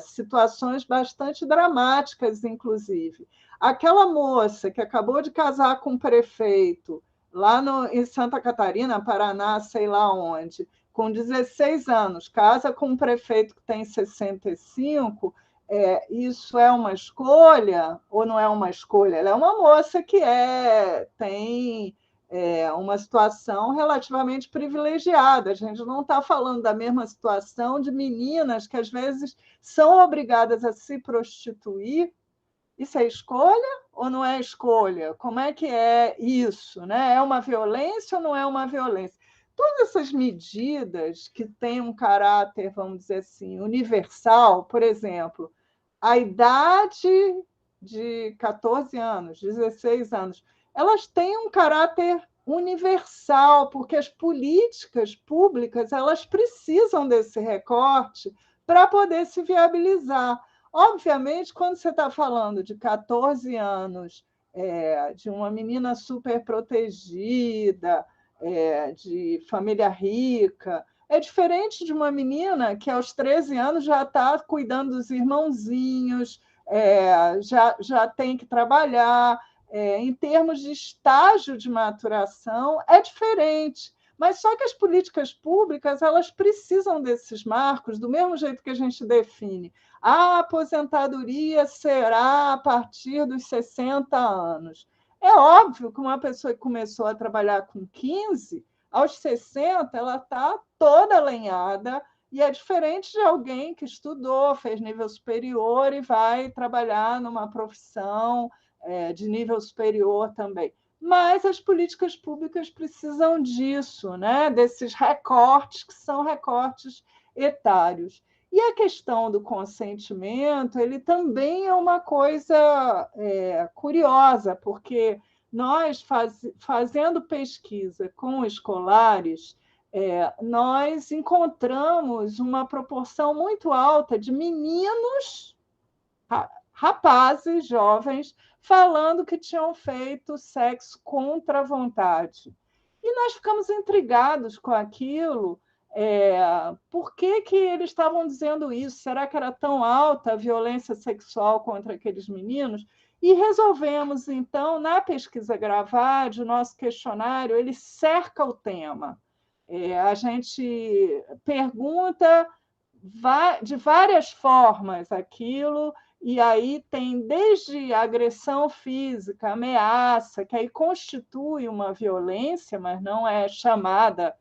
situações bastante dramáticas, inclusive. Aquela moça que acabou de casar com o prefeito, lá em Santa Catarina, Paraná, sei lá onde, com 16 anos, casa com um prefeito que tem 65, isso é uma escolha ou não é uma escolha? Ela é uma moça que tem uma situação relativamente privilegiada. A gente não está falando da mesma situação de meninas que, às vezes, são obrigadas a se prostituir. Isso é escolha ou não é escolha? Como é que é isso? Né? É uma violência ou não é uma violência? Todas essas medidas que têm um caráter, vamos dizer assim, universal, por exemplo, a idade de 14 anos, 16 anos, elas têm um caráter universal, porque as políticas públicas elas precisam desse recorte para poder se viabilizar. Obviamente, quando você está falando de 14 anos, de uma menina super protegida, de família rica, é diferente de uma menina que aos 13 anos já está cuidando dos irmãozinhos, já tem que trabalhar. Em termos de estágio de maturação, é diferente. Mas só que as políticas públicas elas precisam desses marcos, do mesmo jeito que a gente define. A aposentadoria será a partir dos 60 anos. É óbvio que uma pessoa que começou a trabalhar com 15, aos 60, ela está toda alenhada, e é diferente de alguém que estudou, fez nível superior e vai trabalhar numa profissão de nível superior também. Mas as políticas públicas precisam disso, né? Desses recortes, que são recortes etários. E a questão do consentimento, ele também é uma coisa curiosa, porque nós, fazendo pesquisa com escolares, nós encontramos uma proporção muito alta de meninos, rapazes, jovens, falando que tinham feito sexo contra a vontade. E nós ficamos intrigados com aquilo. Por que eles estavam dizendo isso? Será que era tão alta a violência sexual contra aqueles meninos? E resolvemos, então, na pesquisa Gravade, o nosso questionário, ele cerca o tema. A gente pergunta de várias formas aquilo, e aí tem desde agressão física, ameaça, que aí constitui uma violência, mas não é chamada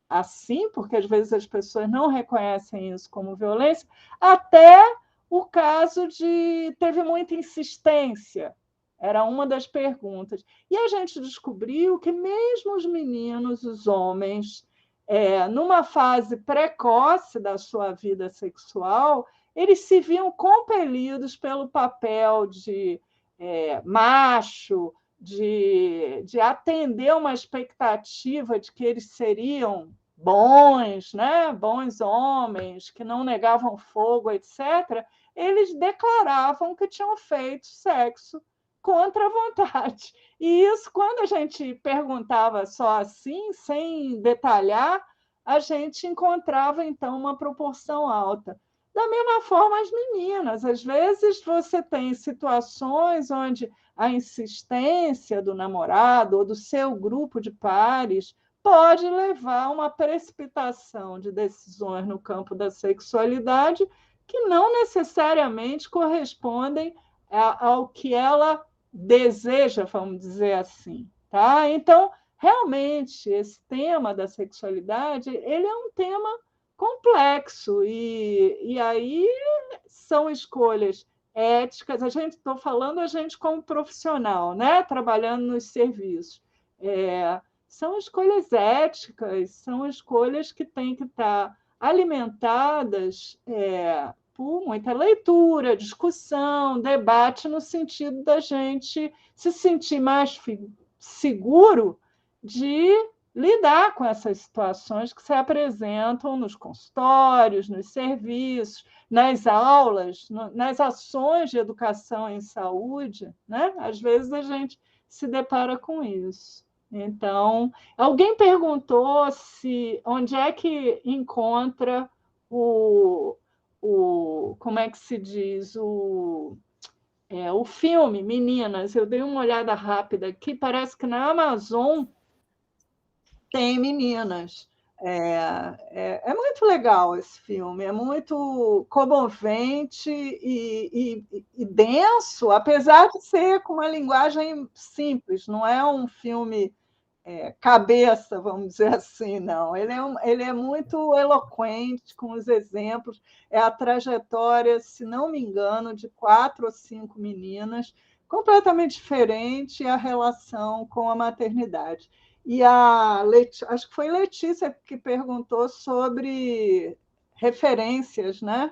assim, porque às vezes as pessoas não reconhecem isso como violência, até o caso de teve muita insistência, era uma das perguntas. E a gente descobriu que mesmo os meninos, os homens, numa fase precoce da sua vida sexual, eles se viam compelidos pelo papel de macho, de atender uma expectativa de que eles seriam bons, né? Bons homens, que não negavam fogo, etc., eles declaravam que tinham feito sexo contra a vontade. E isso, quando a gente perguntava só assim, sem detalhar, a gente encontrava, então, uma proporção alta. Da mesma forma, as meninas. Às vezes, você tem situações onde a insistência do namorado ou do seu grupo de pares pode levar a uma precipitação de decisões no campo da sexualidade que não necessariamente correspondem ao que ela deseja, vamos dizer assim. Tá? Então, realmente, esse tema da sexualidade ele é um tema complexo, e aí são escolhas éticas. Estou falando a gente como profissional, né? Trabalhando nos serviços. São escolhas éticas, são escolhas que têm que estar alimentadas por muita leitura, discussão, debate, no sentido da gente se sentir mais seguro de lidar com essas situações que se apresentam nos consultórios, nos serviços, nas aulas, nas ações de educação em saúde, né? Às vezes a gente se depara com isso. Então, alguém perguntou onde é que encontra como é que se diz, o filme Meninas. Eu dei uma olhada rápida aqui, parece que na Amazon tem Meninas. É muito legal esse filme, é muito comovente e denso, apesar de ser com uma linguagem simples, não é um filme cabeça, vamos dizer assim, não. Ele é muito eloquente com os exemplos, é a trajetória, se não me engano, de 4 ou 5 meninas, completamente diferente a relação com a maternidade. E acho que foi Letícia que perguntou sobre referências, né?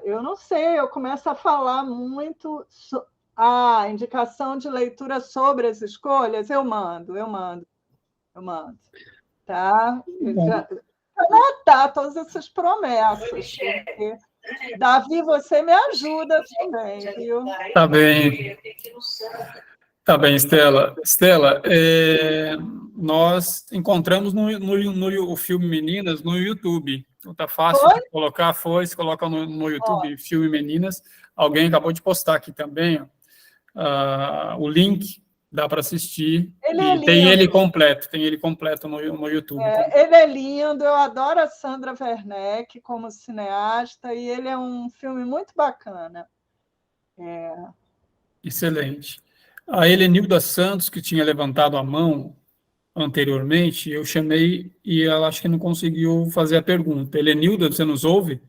Eu não sei, eu começo a falar muito a indicação de leitura sobre as escolhas, eu mando. Tá? Já anotar todas essas promessas, porque, Davi, você me ajuda também, viu? Tá bem. Tá bem, Estela. Estela, nós encontramos o filme Meninas no YouTube. Então tá fácil de colocar, você coloca no YouTube filme Meninas. Alguém acabou de postar aqui também, o link, dá para assistir. Tem ele completo no YouTube. Ele é lindo, eu adoro a Sandra Werneck como cineasta, e ele é um filme muito bacana. Excelente. A Helenilda Santos, que tinha levantado a mão anteriormente, eu chamei e ela acho que não conseguiu fazer a pergunta. Helenilda, você nos ouve?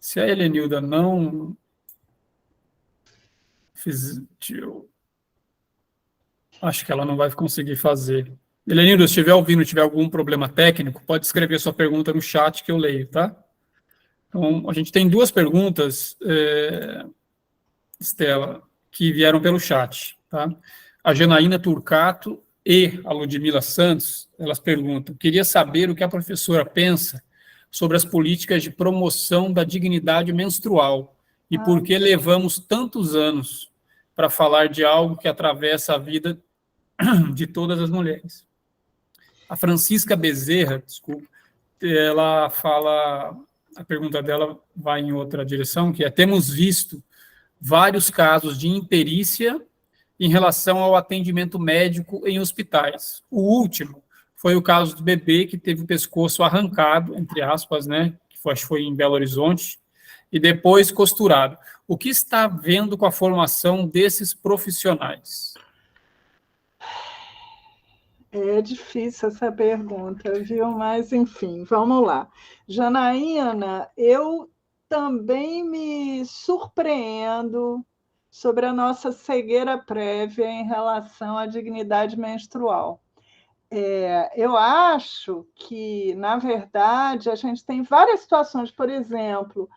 Se a Helenilda não acho que ela não vai conseguir fazer. Helenilda, se estiver ouvindo, tiver algum problema técnico, pode escrever sua pergunta no chat que eu leio, tá? Então, a gente tem 2 perguntas Estela, que vieram pelo chat. Tá? A Janaína Turcato e a Ludmila Santos, elas perguntam, queria saber o que a professora pensa sobre as políticas de promoção da dignidade menstrual e por que levamos tantos anos para falar de algo que atravessa a vida de todas as mulheres. A Francisca Bezerra, desculpa, ela fala, a pergunta dela vai em outra direção, que é, temos visto vários casos de imperícia em relação ao atendimento médico em hospitais. O último foi o caso do bebê que teve o pescoço arrancado, entre aspas, né, que foi em Belo Horizonte, e depois costurado. O que está vendo com a formação desses profissionais? É difícil essa pergunta, viu? Mas, enfim, vamos lá. Janaína, eu também me surpreendo sobre a nossa cegueira prévia em relação à dignidade menstrual. Eu acho que, na verdade, a gente tem várias situações, por exemplo,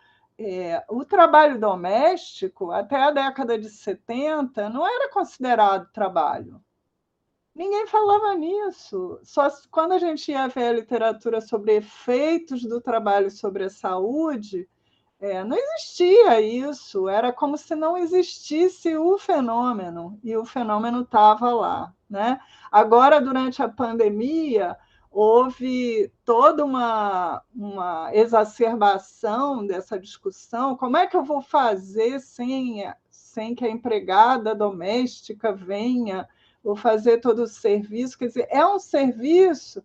o trabalho doméstico, até a década de 70, não era considerado trabalho. Ninguém falava nisso. Só quando a gente ia ver a literatura sobre efeitos do trabalho sobre a saúde, não existia isso. Era como se não existisse o fenômeno, e o fenômeno estava lá. Né? Agora, durante a pandemia, houve toda uma exacerbação dessa discussão. Como é que eu vou fazer sem que a empregada doméstica venha? Vou fazer todo o serviço. Quer dizer, é um serviço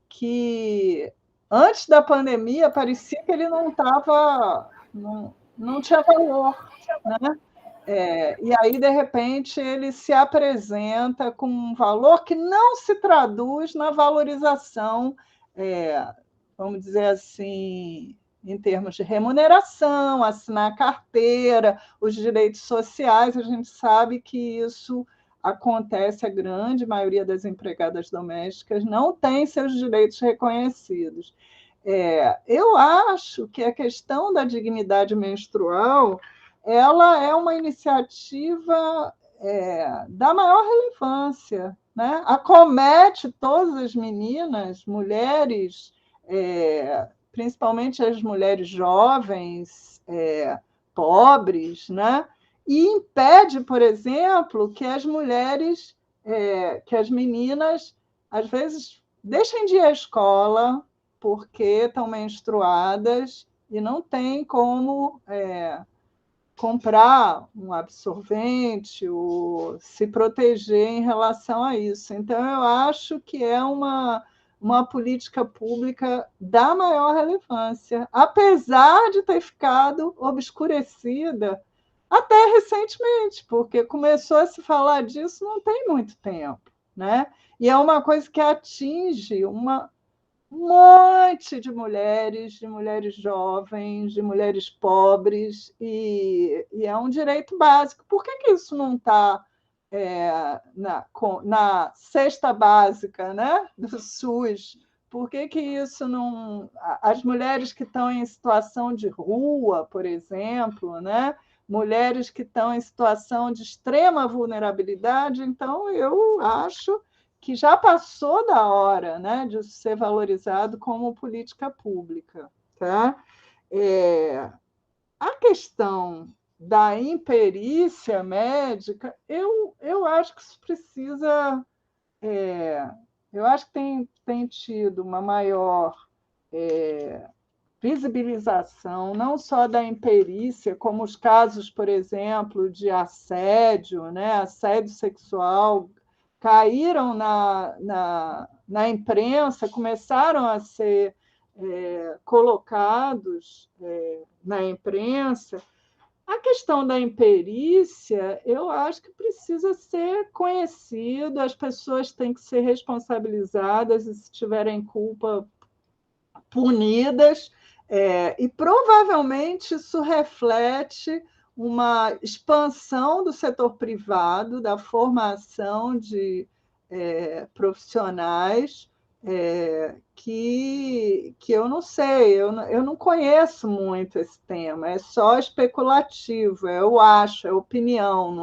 que, antes da pandemia, parecia que ele não estava, não tinha valor. Né? E aí, de repente, ele se apresenta com um valor que não se traduz na valorização, vamos dizer assim, em termos de remuneração, assinar carteira, os direitos sociais. A gente sabe que isso acontece, a grande maioria das empregadas domésticas não tem seus direitos reconhecidos. Eu acho que a questão da dignidade menstrual ela é uma iniciativa da maior relevância, né? Acomete todas as meninas, mulheres, principalmente as mulheres jovens, pobres, né? E impede, por exemplo, que as mulheres, que as meninas, às vezes, deixem de ir à escola porque estão menstruadas e não tem como comprar um absorvente ou se proteger em relação a isso. Então, eu acho que é uma política pública da maior relevância, apesar de ter ficado obscurecida até recentemente, porque começou a se falar disso não tem muito tempo, né? E é uma coisa que atinge um monte de mulheres jovens, de mulheres pobres, e é um direito básico. Por que isso não está na cesta básica, né, do SUS? Por que isso não... As mulheres que estão em situação de rua, por exemplo, né? Mulheres que estão em situação de extrema vulnerabilidade, então eu acho que já passou da hora, né, de ser valorizado como política pública. Tá? A questão da imperícia médica, eu acho que isso precisa... eu acho que tem tido uma maior visibilização, não só da imperícia, como os casos, por exemplo, de assédio, né, assédio sexual, caíram na imprensa, começaram a ser colocados na imprensa. A questão da imperícia, eu acho que precisa ser conhecido, as pessoas têm que ser responsabilizadas e, se tiverem culpa, punidas, e provavelmente isso reflete uma expansão do setor privado, da formação de profissionais que eu não sei, eu não conheço muito esse tema, é só especulativo, eu acho, é opinião,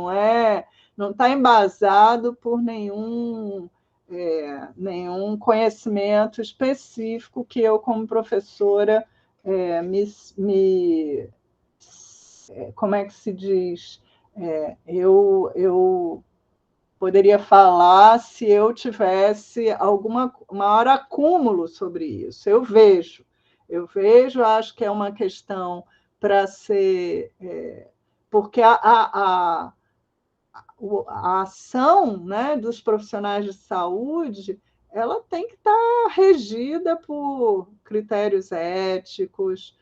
não está embasado por nenhum conhecimento específico que eu, como professora, como é que se diz? Eu poderia falar se eu tivesse maior acúmulo sobre isso. Eu vejo, acho que é uma questão para ser... porque a ação, né, dos profissionais de saúde, ela tem que estar regida por critérios éticos,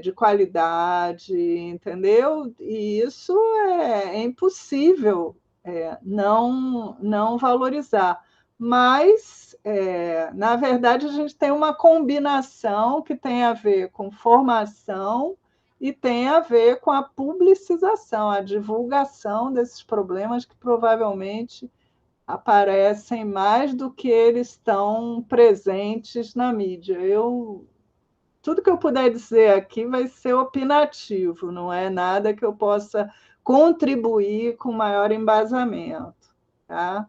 de qualidade, entendeu? E isso é impossível não valorizar. Mas, na verdade, a gente tem uma combinação que tem a ver com formação e tem a ver com a publicização, a divulgação desses problemas que provavelmente aparecem mais do que eles estão presentes na mídia. Tudo que eu puder dizer aqui vai ser opinativo, não é nada que eu possa contribuir com maior embasamento. Tá?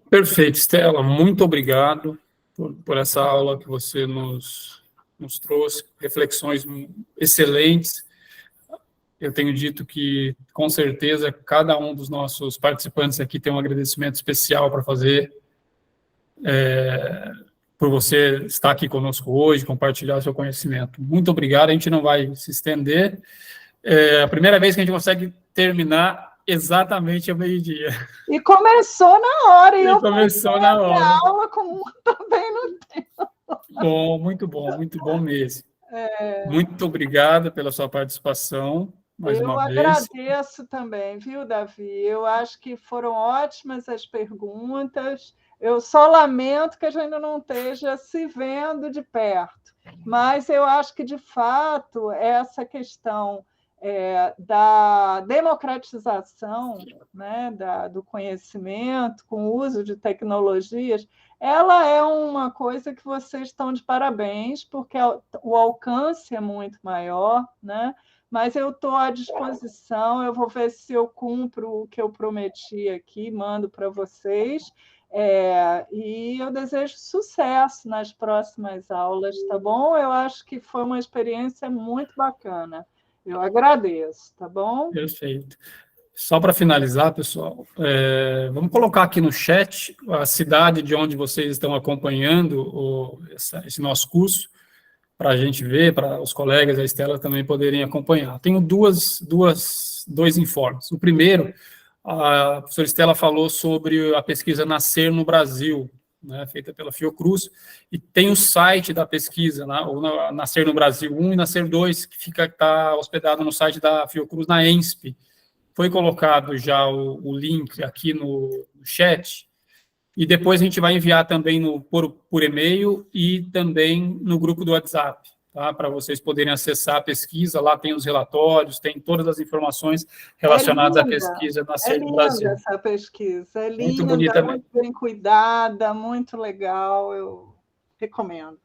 Perfeito, Estela, muito obrigado por essa aula que você nos trouxe, reflexões excelentes. Eu tenho dito que, com certeza, cada um dos nossos participantes aqui tem um agradecimento especial para fazer, por você estar aqui conosco hoje, compartilhar seu conhecimento. Muito obrigado, a gente não vai se estender. É a primeira vez que a gente consegue terminar exatamente ao meio-dia. E começou na hora. E começou na hora. A aula também no tempo. Bom, muito bom mesmo. Muito obrigado pela sua participação, mais uma vez. Eu agradeço também, viu, Davi? Eu acho que foram ótimas as perguntas. Eu só lamento que a gente não esteja se vendo de perto. Mas eu acho que, de fato, essa questão da democratização, né, do conhecimento com o uso de tecnologias, ela é uma coisa que vocês estão de parabéns, porque o alcance é muito maior, né? Mas eu estou à disposição, eu vou ver se eu cumpro o que eu prometi aqui, mando para vocês, e eu desejo sucesso nas próximas aulas, tá bom? Eu acho que foi uma experiência muito bacana. Eu agradeço, tá bom? Perfeito. Só para finalizar, pessoal, vamos colocar aqui no chat a cidade de onde vocês estão acompanhando esse nosso curso, para a gente ver, para os colegas, a Estela também poderem acompanhar. Tenho dois informes. O primeiro, a professora Estela falou sobre a pesquisa Nascer no Brasil, né, feita pela Fiocruz, e tem o site da pesquisa, né, o Nascer no Brasil 1 e Nascer 2, que está hospedado no site da Fiocruz, na ENSP. Foi colocado já o link aqui no chat, e depois a gente vai enviar também por e-mail e também no grupo do WhatsApp, tá? Para vocês poderem acessar a pesquisa. Lá tem os relatórios, tem todas as informações relacionadas à pesquisa Nascer no Brasil. Essa pesquisa é linda, muito bonita, muito bem cuidada, muito legal, eu recomendo.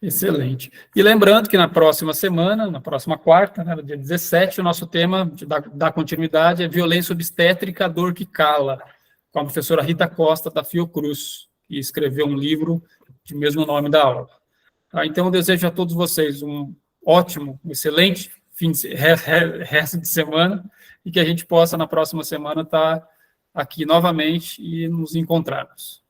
Excelente. E lembrando que na próxima semana, na próxima quarta, né, no dia 17, o nosso tema da continuidade é violência obstétrica, a dor que cala, com a professora Rita Costa, da Fiocruz, que escreveu um livro de mesmo nome da aula. Tá? Então, eu desejo a todos vocês um ótimo, excelente resto de semana, e que a gente possa, na próxima semana, estar aqui novamente e nos encontrarmos.